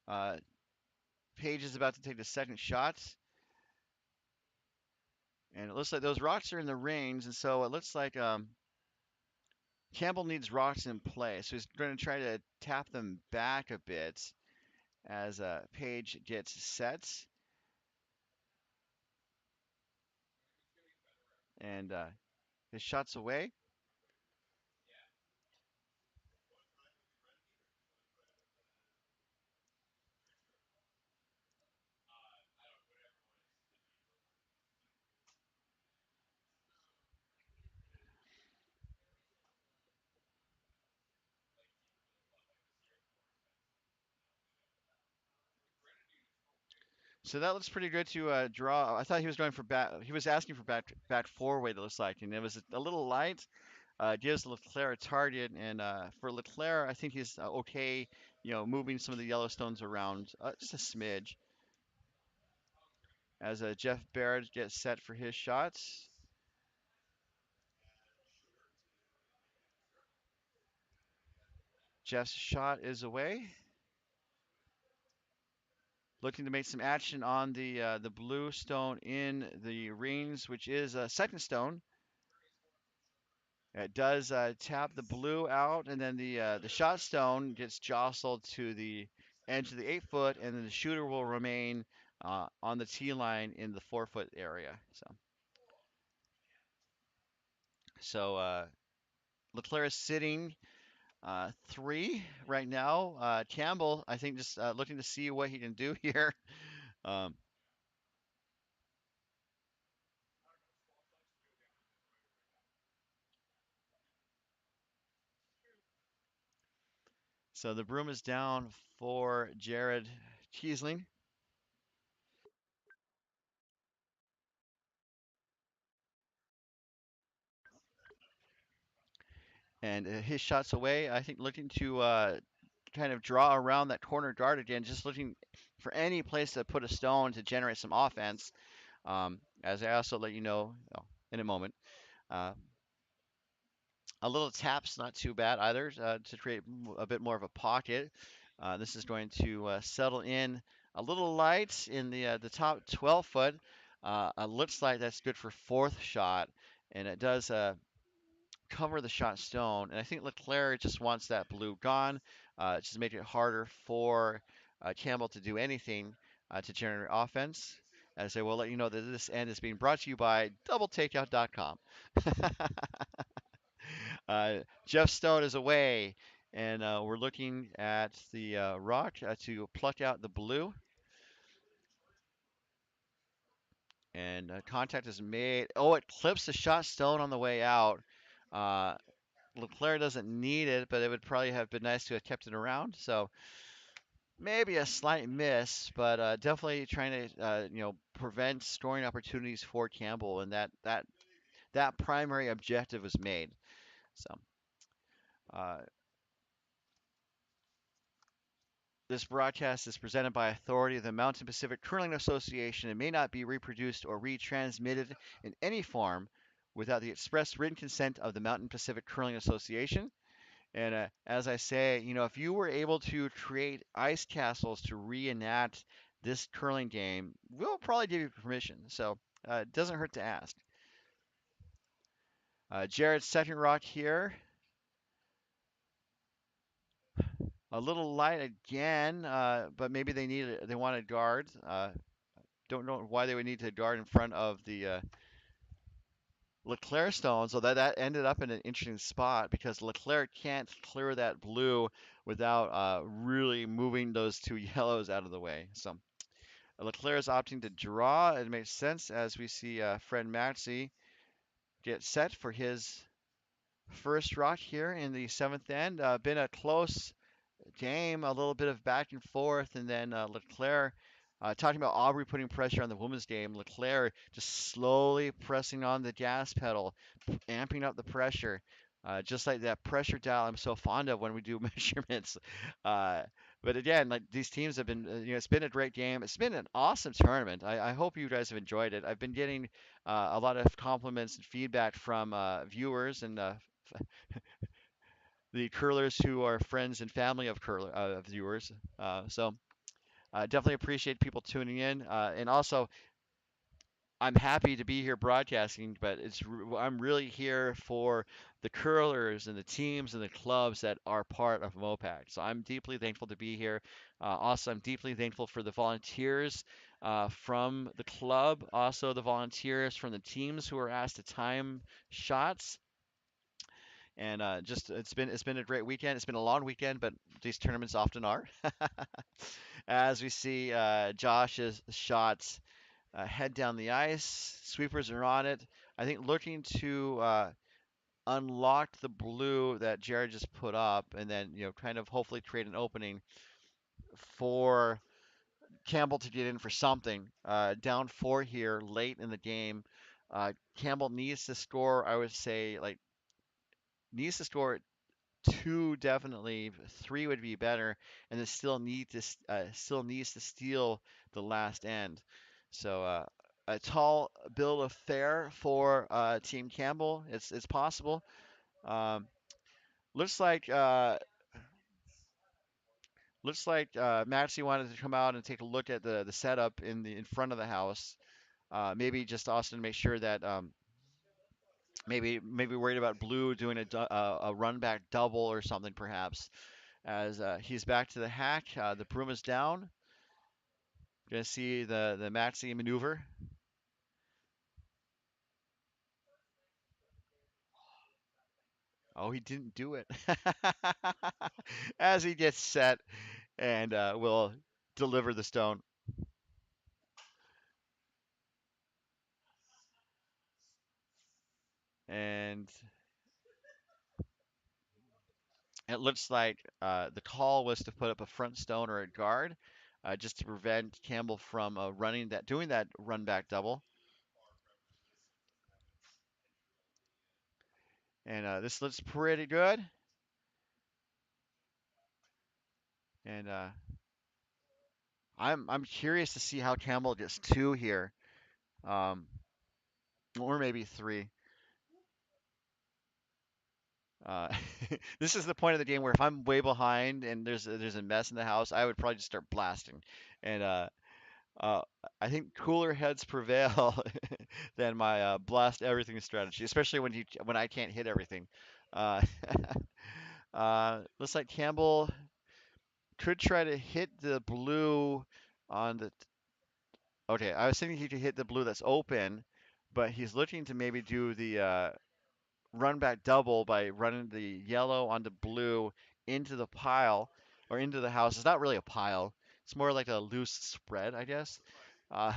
Uh, Paige is about to take the second shot. And it looks like those rocks are in the rings. And so it looks like Campbell needs rocks in play. So he's going to try to tap them back a bit as Paige gets set. And his shot's away. So that looks pretty good to draw. I thought he was going for back. He was asking for back four weight. It looks like, and it was a little light. Gives LeClair a target, and for LeClair, I think he's okay. Moving some of the Yellowstones around just a smidge as Jeff Barrett gets set for his shots. Jeff's shot is away. Looking to make some action on the blue stone in the rings, which is a second stone. It does tap the blue out, and then the shot stone gets jostled to the edge of the 8 foot, and then the shooter will remain on the tee line in the 4 foot area. So LeClair is sitting three right now. Campbell, I think, just looking to see what he can do here. Um, so the broom is down for Jared Kiesling. And his shots away. I think looking to kind of draw around that corner guard again, just looking for any place to put a stone to generate some offense. As I also let you know in a moment, uh, a little tap's not too bad either to create a bit more of a pocket. This is going to settle in a little light in the top 12 foot. It looks like that's good for fourth shot, and it does cover the shot stone. And I think LeClair just wants that blue gone, just make it harder for Campbell to do anything to generate offense. As I will let you know that this end is being brought to you by doubletakeout.com. Jeff Stone is away, and we're looking at the rock to pluck out the blue. And contact is made. Oh, it clips the shot stone on the way out. Uh, LeClair doesn't need it, but it would probably have been nice to have kept it around. So maybe a slight miss, but definitely trying to prevent scoring opportunities for Campbell, and that primary objective was made. So uh, this broadcast is presented by authority of the Mountain Pacific Curling Association and may not be reproduced or retransmitted in any form without the express written consent of the Mountain Pacific Curling Association. And as I say, if you were able to create ice castles to reenact this curling game, we'll probably give you permission. So it doesn't hurt to ask. Jared's second rock here, a little light again, but maybe they wanted guard. Don't know why they would need to guard in front of the LeClair stone, so that ended up in an interesting spot because LeClair can't clear that blue without really moving those two yellows out of the way. So LeClair is opting to draw. It makes sense as we see Fred Maxey get set for his first rock here in the seventh end. Been a close game, a little bit of back and forth, and then LeClair. Talking about Aubrey putting pressure on the women's game, LeClair just slowly pressing on the gas pedal, amping up the pressure, just like that pressure dial I'm so fond of when we do measurements. Uh, but again, like these teams have been, it's been a great game. It's been an awesome tournament. I hope you guys have enjoyed it. I've been getting a lot of compliments and feedback from viewers and the curlers who are friends and family of viewers. So definitely appreciate people tuning in. And also, I'm happy to be here broadcasting, but I'm really here for the curlers and the teams and the clubs that are part of MoPac. So I'm deeply thankful to be here. Also, I'm deeply thankful for the volunteers from the club, also the volunteers from the teams who are asked to time shots. And just it's been a great weekend. It's been a long weekend, but these tournaments often are. As we see Josh's shots head down the ice. Sweepers are on it. I think looking to unlock the blue that Jared just put up, and then kind of hopefully create an opening for Campbell to get in for something. Down four here late in the game. Campbell needs to score. I would say like needs to score two definitely. Three would be better, and it still needs to steal the last end. So a tall bill of fare for Team Campbell. It's possible. Um, looks like Maxie wanted to come out and take a look at the setup in front of the house. Maybe just Austin make sure that maybe worried about Blue doing a run back double or something perhaps. As he's back to the hack, the broom is down. Gonna see the Maxi maneuver. Oh, he didn't do it. As he gets set and will deliver the stone. And it looks like the call was to put up a front stone or a guard, just to prevent Campbell from doing that run back double. And this looks pretty good. And I'm curious to see how Campbell gets two here, um, or maybe three. Uh, this is the point of the game where if I'm way behind and there's a mess in the house, I would probably just start blasting. And uh, I think cooler heads prevail than my blast everything strategy, especially when I can't hit everything. Uh, looks like Campbell could try to hit the blue on the. Okay, I was thinking he could hit the blue that's open, but he's looking to maybe do the run back double by running the yellow onto blue into the pile or into the house. It's not really a pile. It's more like a loose spread, I guess. Uh,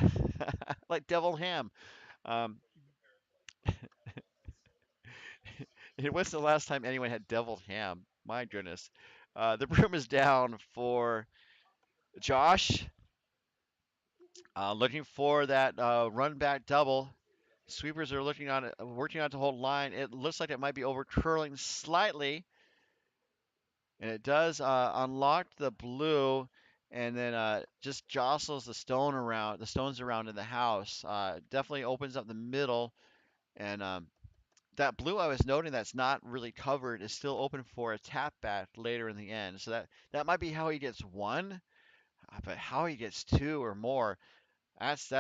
like deviled ham. Um, when's the last time anyone had deviled ham? My goodness. The broom is down for Josh. Looking for that run back double. Sweepers are looking on it, working on to hold line. It looks like it might be over curling slightly. And it does unlock the blue, and then just jostles the stones around in the house. Definitely opens up the middle, and that blue I was noting that's not really covered is still open for a tap back later in the end. So that might be how he gets one, but how he gets two or more, that's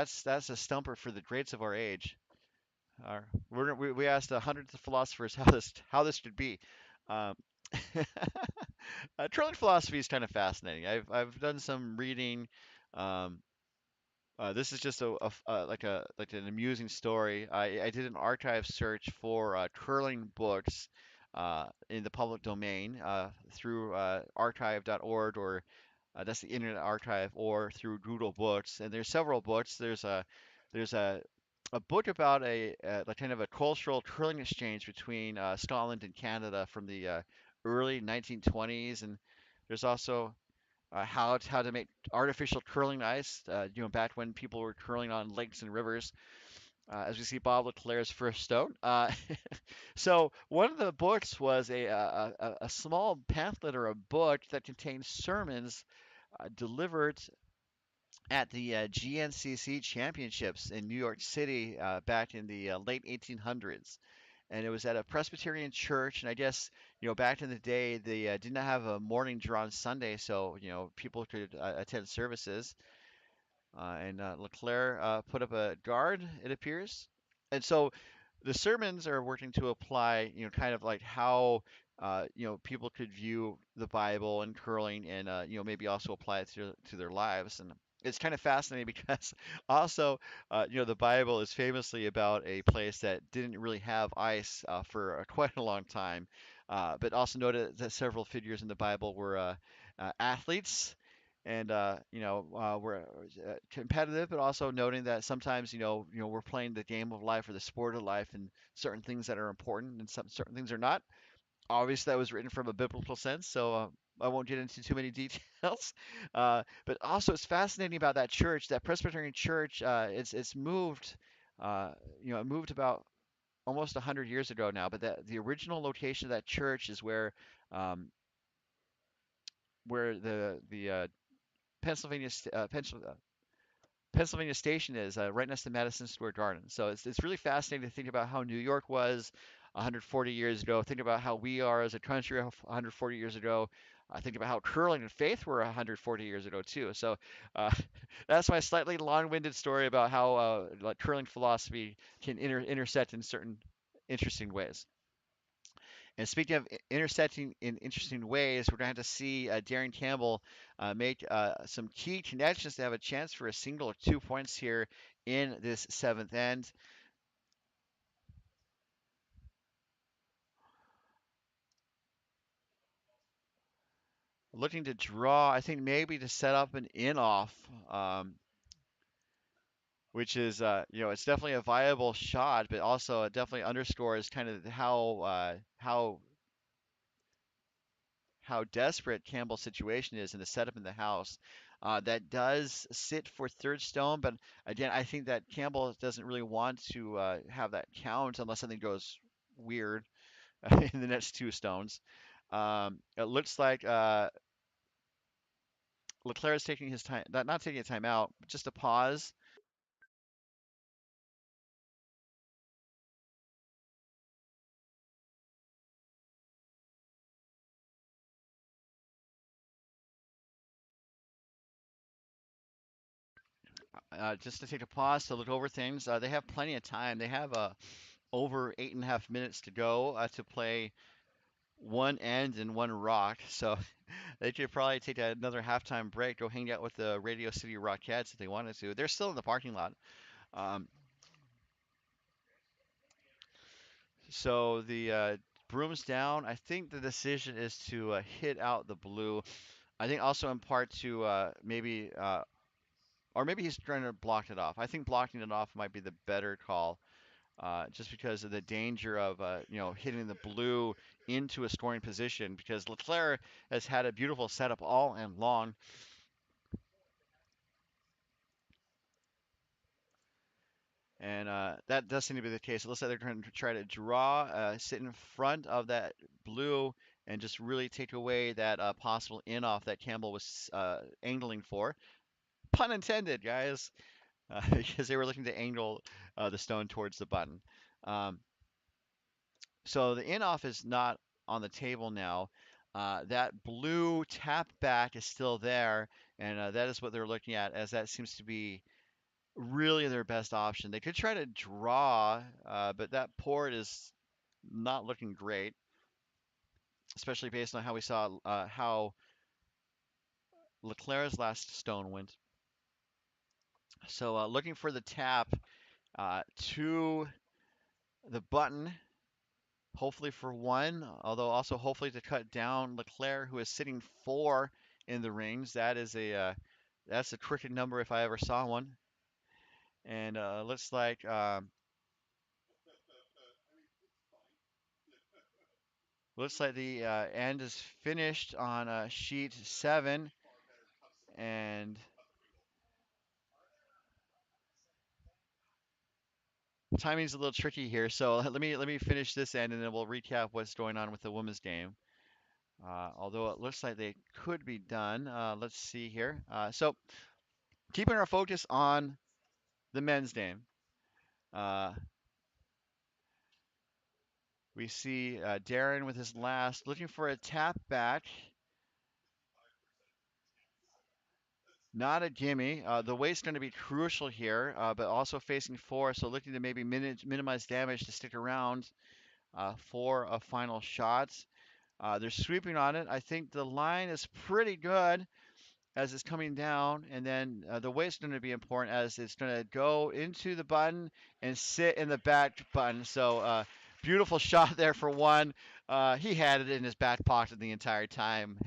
a stumper for the greats of our age. We asked hundreds of philosophers how this should be. Um, Trolling philosophy is kind of fascinating. I've done some reading. Um, this is just like an amusing story. I did an archive search for curling books in the public domain through archive.org, or that's the Internet Archive, or through Google Books. And there's several books. There's a book about like kind of a cultural curling exchange between Scotland and Canada from the early 1920s, and there's also how to make artificial curling ice. Back when people were curling on lakes and rivers, as we see Bob LeClair's first stone. So one of the books was a small pamphlet or a book that contained sermons delivered at the GNCC Championships in New York City back in the late 1800s. And it was at a Presbyterian church. And I guess, back in the day, they didn't have a morning draw on Sunday, so, people could attend services. And LeClaire put up a guard, it appears. And so the sermons are working to apply, kind of like how, people could view the Bible and curling, and, maybe also apply it to their lives. And it's kind of fascinating because also, the Bible is famously about a place that didn't really have ice for quite a long time. But also noted that several figures in the Bible were athletes, and we're competitive, but also noting that sometimes we're playing the game of life or the sport of life, and certain things that are important and some certain things are not. Obviously, that was written from a biblical sense, so I won't get into too many details. But also, it's fascinating about that church, that Presbyterian church. It's moved. It moved about almost 100 years ago now. But the original location of that church is um, where the Pennsylvania st- Pennsylvania Station is, right next to Madison Square Garden. So it's really fascinating to think about how New York was 140 years ago. Think about how we are as a country 140 years ago. Think about how curling and faith were 140 years ago too. So uh, that's my slightly long-winded story about how like curling philosophy can intersect in certain interesting ways. And speaking of intersecting in interesting ways, we're going to have to see Darren Campbell make some key connections to have a chance for a single or 2 points here in this seventh end. Looking to draw, I think maybe to set up an in-off, which is, it's definitely a viable shot, but also it definitely underscores kind of how desperate Campbell's situation is in the setup in the house. That does sit for third stone, but again, I think that Campbell doesn't really want to have that count unless something goes weird in the next two stones. It looks like LeClair is taking his time, not taking a timeout, just a pause. Just to take a pause to look over things. They have plenty of time. They have over 8.5 minutes to go to play one end and one rock. So they could probably take another halftime break, go hang out with the Radio City Rockettes if they wanted to. They're still in the parking lot. Um, so the broom's down. I think the decision is to hit out the blue. I think also in part to or maybe he's trying to block it off. I think blocking it off might be the better call. Just because of the danger of hitting the blue into a scoring position. Because Leclerc has had a beautiful setup all and long, and that does seem to be the case. It looks like they're going to try to draw, sit in front of that blue, and just really take away that possible in off that Campbell was angling for. Pun intended, guys, because they were looking to angle the stone towards the button. Um, So the in off is not on the table now. That blue tap back is still there, and that is what they're looking at, as that seems to be really their best option. They could try to draw, but that port is not looking great, especially based on how we saw how Leclerc's last stone went. So looking for the tap to the button, hopefully for one, although also hopefully to cut down Leclaire, who is sitting four in the rings. That's a crooked number if I ever saw one. And looks like the end is finished on sheet seven, and timing's a little tricky here. So let me finish this end, and then we'll recap what's going on with the women's game. Although it looks like they could be done. Let's see here. So keeping our focus on the men's game. Uh, We see Darren with his last, looking for a tap back. Not a gimme. The weight's going to be crucial here, but also facing four, so looking to maybe minimize damage to stick around for a final shot. They're sweeping on it. I think the line is pretty good as it's coming down, and then the weight's going to be important as it's going to go into the button and sit in the back button. So beautiful shot there for one. He had it in his back pocket the entire time.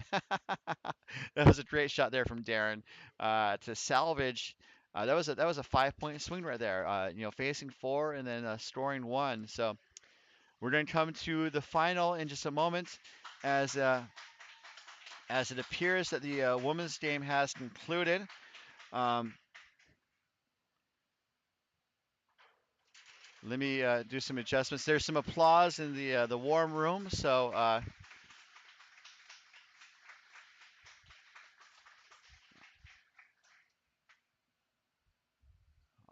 That was a great shot there from Darren to salvage. That was a 5 point swing right there. Facing four and then scoring one. So we're going to come to the final in just a moment as as it appears that the women's game has concluded. Um, Let me do some adjustments. There's some applause in the warm room, so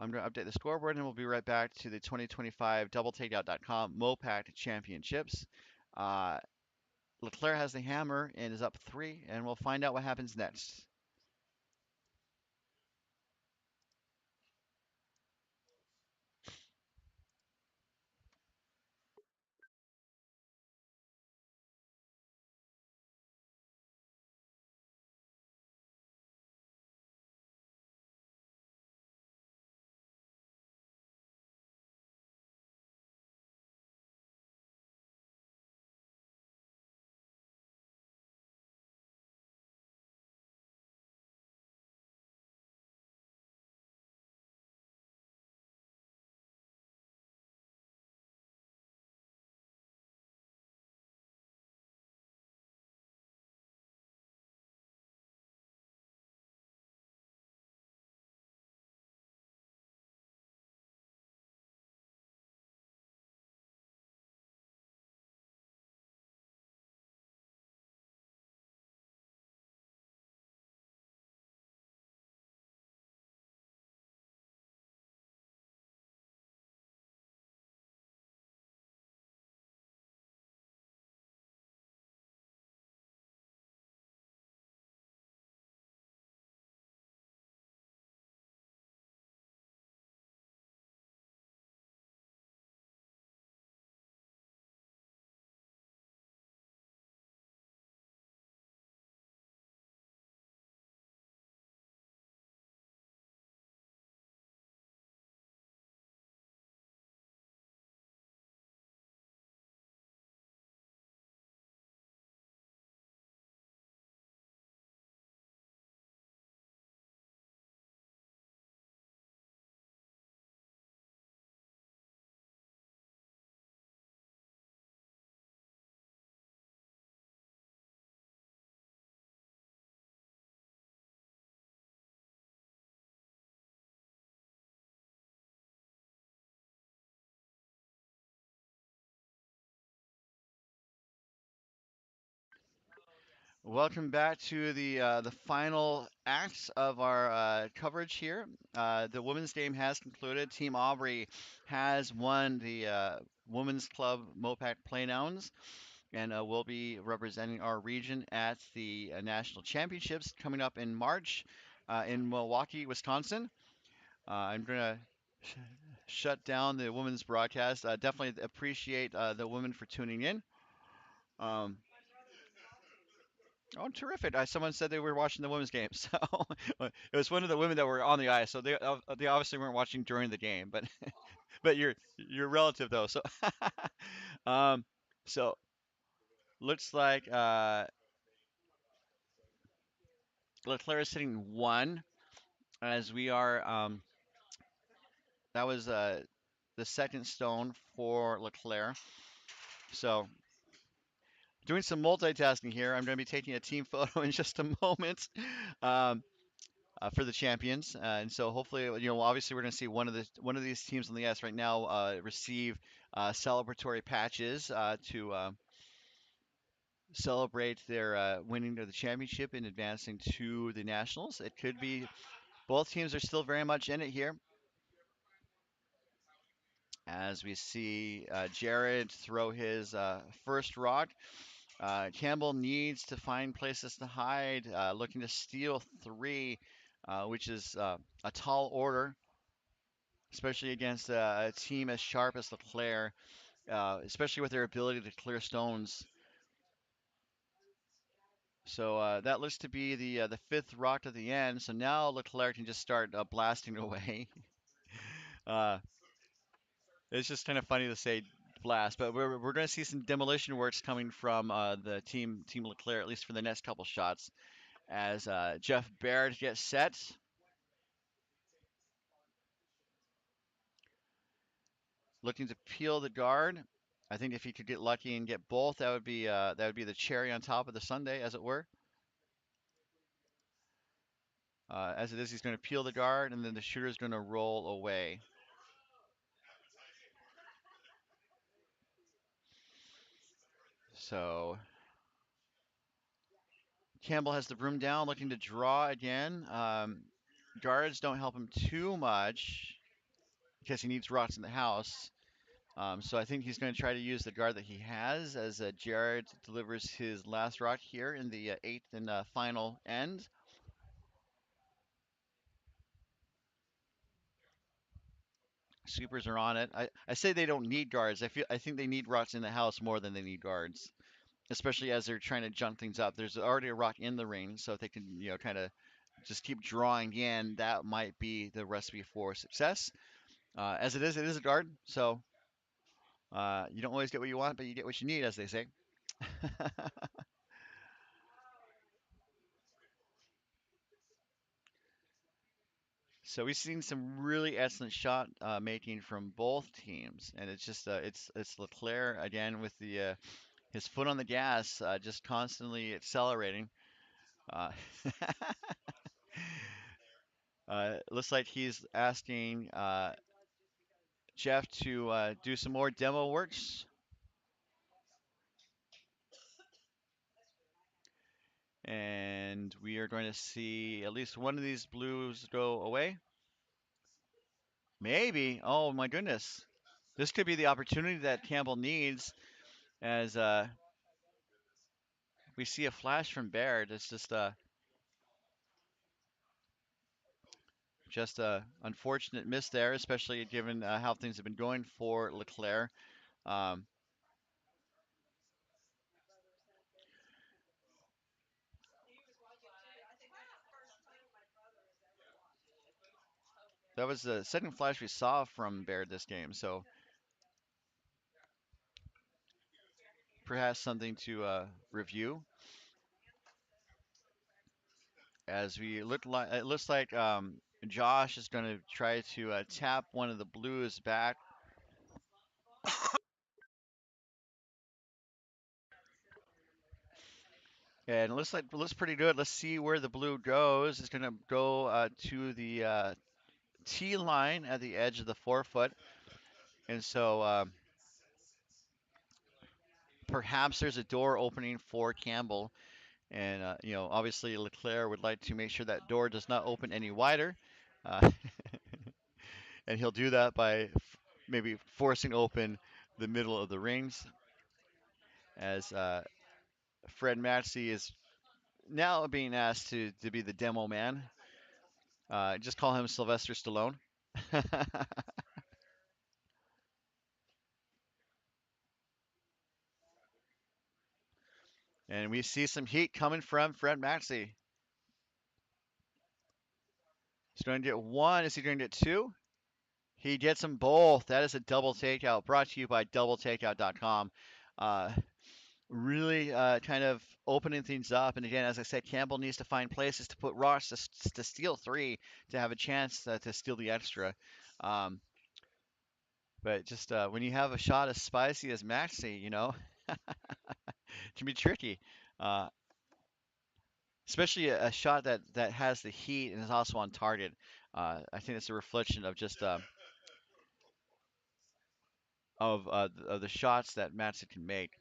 I'm going to update the scoreboard, and we'll be right back to the 2025 doubletakeout.com MoPac Championships. Uh, LeClair has the hammer and is up 3, and we'll find out what happens next. Welcome back to the final act of our coverage here. The women's game has concluded. Team Aubrey has won the Women's Club MoPac Playdowns and will be representing our region at the National Championships coming up in March in Milwaukee, Wisconsin. I'm going to shut down the women's broadcast. Definitely appreciate the women for tuning in. Um, Oh, terrific! Someone said they were watching the women's game, so it was one of the women that were on the ice. So they obviously weren't watching during the game, but but you're relative though. So um, so looks like Leclerc is sitting 1 as we are. That was the second stone for Leclerc. So doing some multitasking here. I'm going to be taking a team photo in just a moment. Um, for the champions. And so hopefully, obviously we're going to see one of these teams on the ice right now receive celebratory patches to celebrate their winning of the championship and advancing to the nationals. It could be both teams are still very much in it here. As we see Jared throw his first rock. Campbell needs to find places to hide, looking to steal 3, which is a tall order, especially against a team as sharp as LeClair, especially with their ability to clear stones. So that looks to be the 5th rock at the end. So now LeClair can just start blasting away. uh, it's just kind of funny to say blast, but we're going to see some demolition works coming from the Team LeClair, at least for the next couple shots, as Jeff Baird gets set. Looking to peel the guard. I think if he could get lucky and get both, that would be the cherry on top of the sundae, as it were. As it is, he's going to peel the guard, and then the shooter is going to roll away. So Campbell has the broom down, looking to draw again. Guards don't help him too much because he needs rots in the house. So I think he's going to try to use the guard that he has as Jared delivers his last rock here in the eighth and final end. Sweepers are on it. I say they don't need guards. I think they need rots in the house more than they need guards, especially as they're trying to junk things up. There's already a rock in the ring, so if they can kind of just keep drawing in, that might be the recipe for success. As it is a guard, so you don't always get what you want, but you get what you need, as they say. So we've seen some really excellent shot making from both teams, and it's just it's LeClair again with the his foot on the gas, just constantly accelerating. Uh, looks like he's asking Jeff to do some more demo works, and we are going to see at least one of these blues go away. Maybe. Oh my goodness. This could be the opportunity that Campbell needs as we see a flash from Baird. It's just a unfortunate miss there, especially given how things have been going for LeClair. Um, that was the second flash we saw from Baird this game, so perhaps something to review. As we look like it looks like Josh is going to try to tap one of the blues back, and it looks pretty good. Let's see where the blue goes. It's going to go to the T line at the edge of the 4 foot, and so perhaps there's a door opening for Campbell. And obviously Leclerc would like to make sure that door does not open any wider, uh, and he'll do that by maybe forcing open the middle of the rings, as Fred Maxey is now being asked to be the demo man. Just call him Sylvester Stallone. And we see some heat coming from Fred Maxey. He's going to get one. Is he going to get two? He gets them both. That is a double takeout brought to you by doubletakeout.com. Uh, really kind of opening things up. And again, as I said, Campbell needs to find places to put rocks to steal three to have a chance to steal the extra. Um, but just when you have a shot as spicy as Maxi, it can be tricky. Uh, Especially a shot that has the heat and is also on target. I think it's a reflection of just of the shots that Matson can make.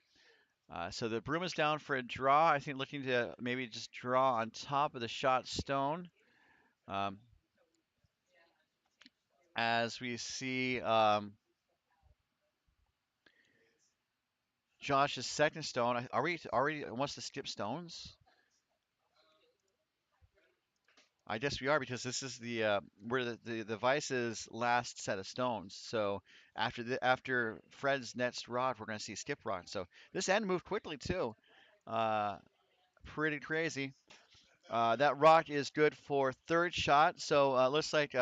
So the broom is down for a draw. I think looking to maybe just draw on top of the shot stone. Um, as we see Josh's second stone. Are we already wants to skip stones? I guess we are because this is the where the Vice's last set of stones. So after Fred's next rock, we're going to see skip rock. So this end moved quickly too. Uh, Pretty crazy. That rock is good for third shot. So looks like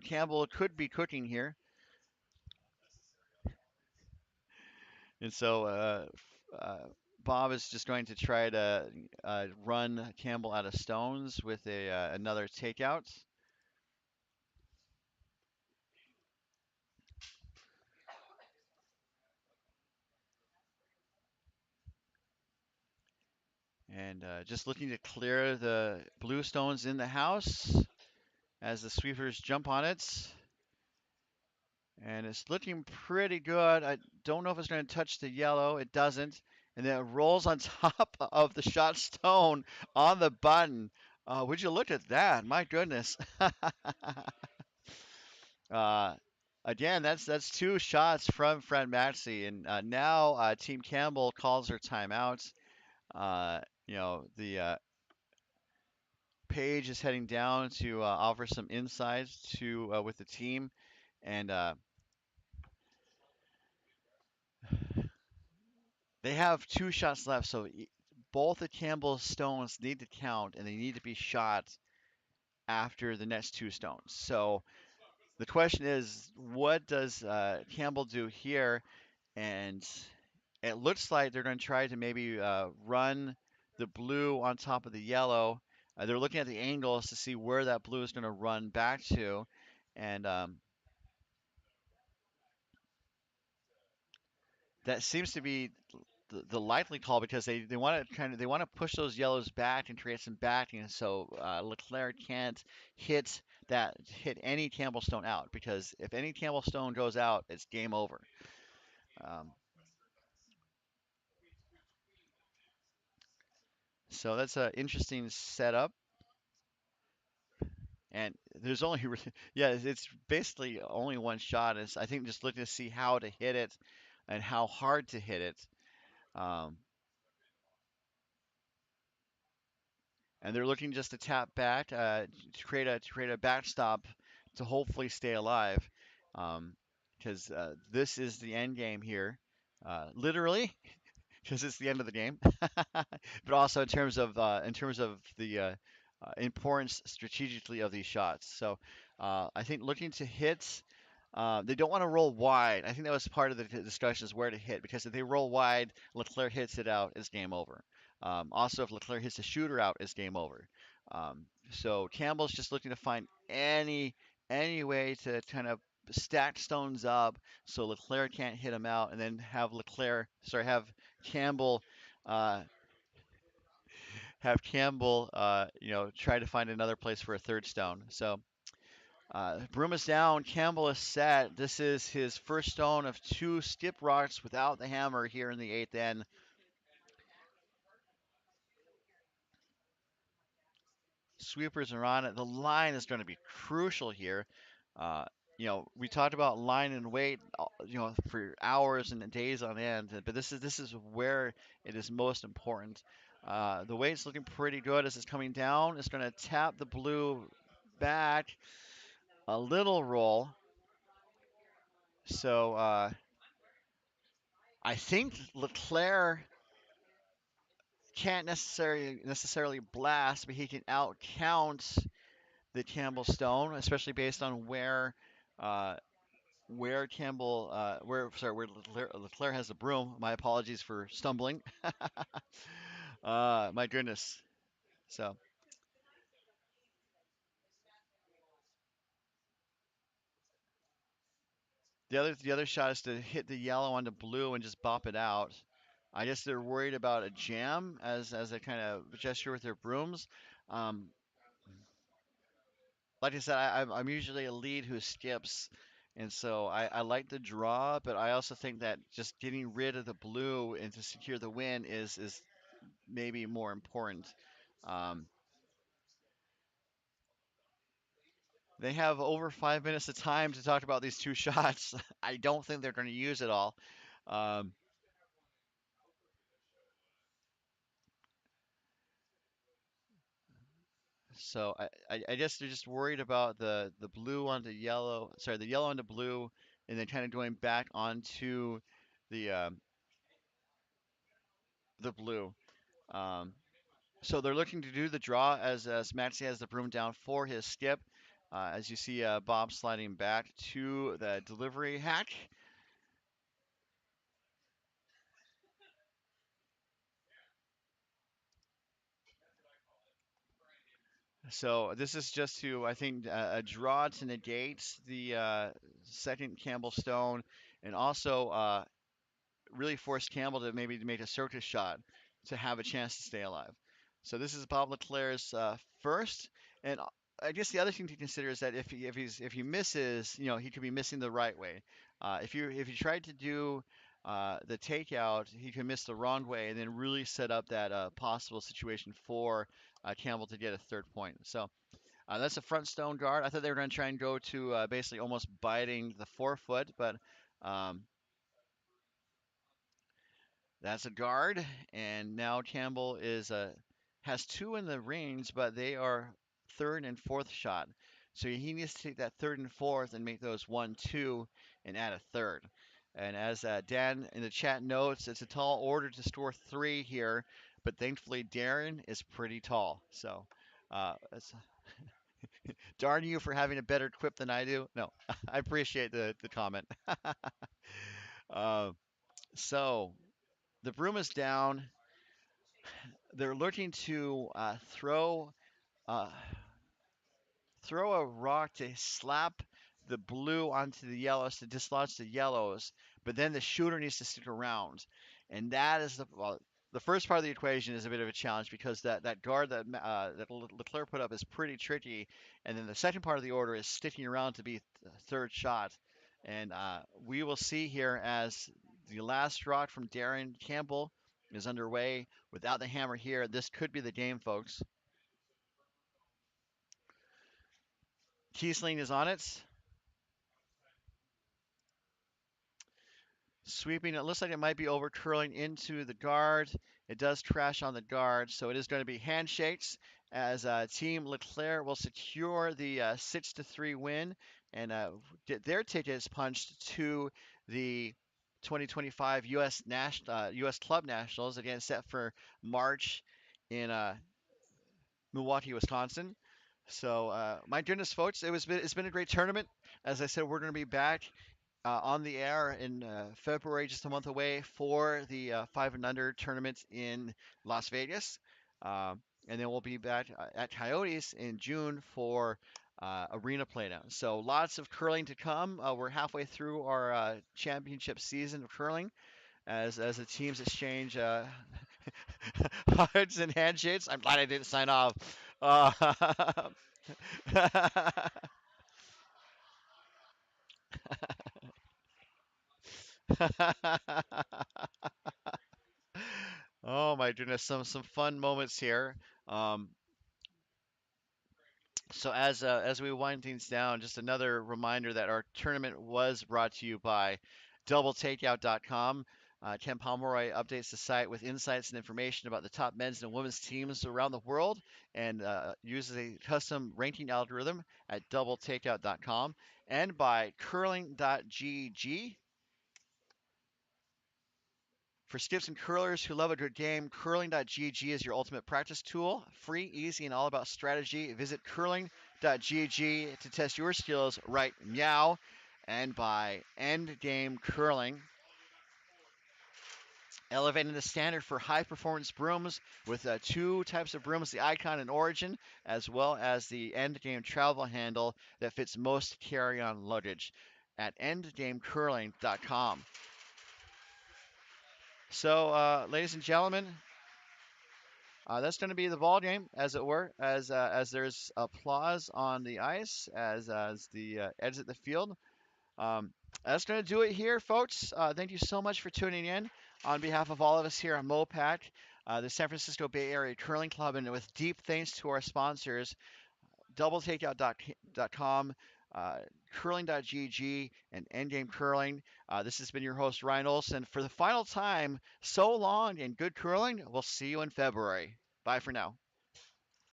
Campbell could be cooking here. And so Bob is just going to try to run Campbell out of stones with another takeout. And just looking to clear the blue stones in the house as the sweepers jump on it. And it's looking pretty good. I don't know if it's going to touch the yellow. It doesn't. And then it rolls on top of the shot stone on the button. Would you look at that? My goodness. uh, Again, that's two shots from Fred Maxey. And now Team Campbell calls her timeout. The Paige is heading down to offer some insights to with the team. And they have two shots left, so both the Campbell stones need to count, and they need to be shot after the next two stones. So the question is, what does Campbell do here? And it looks like they're going to try to maybe run the blue on top of the yellow. They're looking at the angles to see where that blue is going to run back to, and that seems to be the likely call because they want to they want to push those yellows back and create some backing so LeClair can't hit any Campbellstone out because if any Campbellstone goes out, it's game over. Um, so that's an interesting setup. And there's only yeah, it's basically only one shot. It's I think just looking to see how to hit it and how hard to hit it. Um, and they're looking just to tap back to create a backstop to hopefully stay alive, because this is the end game here, literally, because it's the end of the game, but also in terms of the importance strategically of these shots. So I think looking to hit. They don't want to roll wide. I think that was part of the discussion is where to hit because if they roll wide, LeClair hits it out, it's game over. Also, if LeClair hits the shooter out, it's game over. So Campbell's just looking to find any way to kind of stack stones up so LeClair can't hit him out, and then have Campbell, uh, try to find another place for a third stone. So. Broom is down. Campbell is set. This is his first stone of two skip rocks without the hammer here in the eighth end. Sweepers are on it. The line is going to be crucial here. Uh, we talked about line and weight, for hours and days on end, but this is where it is most important. The weight's looking pretty good as it's coming down. It's going to tap the blue back a little roll. So I think LeClair can't necessarily blast, but he can outcount the Campbell Stone, especially based on uh, where Leclerc has the broom. My apologies for stumbling. My goodness. So the other shot is to hit the yellow onto blue and just bop it out. I guess they're worried about a jam as a kind of gesture with their brooms. Um, like I said, I'm usually a lead who skips, and so I like the draw, but I also think that just getting rid of the blue and to secure the win is maybe more important. Um, they have over 5 minutes of time to talk about these two shots. I don't think they're going to use it all. Um, so I guess they're just worried about the blue onto yellow, sorry, the yellow onto blue, and then kind of going back onto the the blue. Um, So they're looking to do the draw as Maxey has the broom down for his skip. As you see Bob sliding back to the delivery hack. So this is just to, I think, a draw to negate the second Campbell Stone and also really force Campbell to maybe make a circus shot to have a chance to stay alive. So this is Bob LeClair's first, and I guess the other thing to consider is that if he misses, he could be missing the right way. If you tried to do the takeout, he could miss the wrong way and then really set up that possible situation for Campbell to get a third point. So that's a front stone guard. I thought they were going to try and go to basically almost biting the forefoot, but um, that's a guard, and now Campbell is has two in the range, but they are third and fourth shot. So he needs to take that third and fourth and make those 1-2 and add a third. And as Dan in the chat notes, it's a tall order to score three here, but thankfully Darren is pretty tall. So it's, darn you for having a better quip than I do. No, I appreciate the comment. uh, so the broom is down. They're looking to uh, throw a rock to slap the blue onto the yellows to dislodge the yellows, but then the shooter needs to stick around, and that is the first part of the equation is a bit of a challenge because that guard that Leclerc put up is pretty tricky, and then the second part of the order is sticking around to be third shot, and we will see here as the last rock from Darren Campbell is underway. Without the hammer here, this could be the game, folks. Kiesling is on it. Sweeping, it looks like it might be over curling into the guard. It does crash on the guard, so it is going to be handshakes as Team LeClair will secure the 6-3 win and get their tickets punched to the 2025 U.S. Club Nationals, again set for March in Milwaukee, Wisconsin. So, my goodness, folks, it's been a great tournament. As I said, we're going to be back on the air in February, just a month away, for the Five and Under tournament in Las Vegas, and then we'll be back at Coyotes in June for arena playdown. So lots of curling to come. We're halfway through our championship season of curling. As the teams exchange hugs and handshakes. I'm glad I didn't sign off. Uh, Oh my goodness, some fun moments here. Um, so as we wind things down, just another reminder that our tournament was brought to you by DoubleTakeout.com. Ken Pomeroy updates the site with insights and information about the top men's and women's teams around the world and uses a custom ranking algorithm at DoubleTakeout.com and by Curling.gg. For skips and curlers who love a good game, curling.gg is your ultimate practice tool. Free, easy, and all about strategy. Visit curling.gg to test your skills right meow. And by Endgame Curling, elevating the standard for high performance brooms with two types of brooms, the Icon and Origin, as well as the Endgame travel handle that fits most carry on luggage at endgamecurling.com. So, ladies and gentlemen, that's going to be the ball game, as it were, as there's applause on the ice as the exit the field. Um, that's going to do it here, folks. Thank you so much for tuning in. On behalf of all of us here at MoPac, the San Francisco Bay Area Curling Club, and with deep thanks to our sponsors, doubletakeout.com, curling.gg, and Endgame Curling. This has been your host, Ryan Olson. For the final time, so long and good curling. We'll see you in February. Bye for now.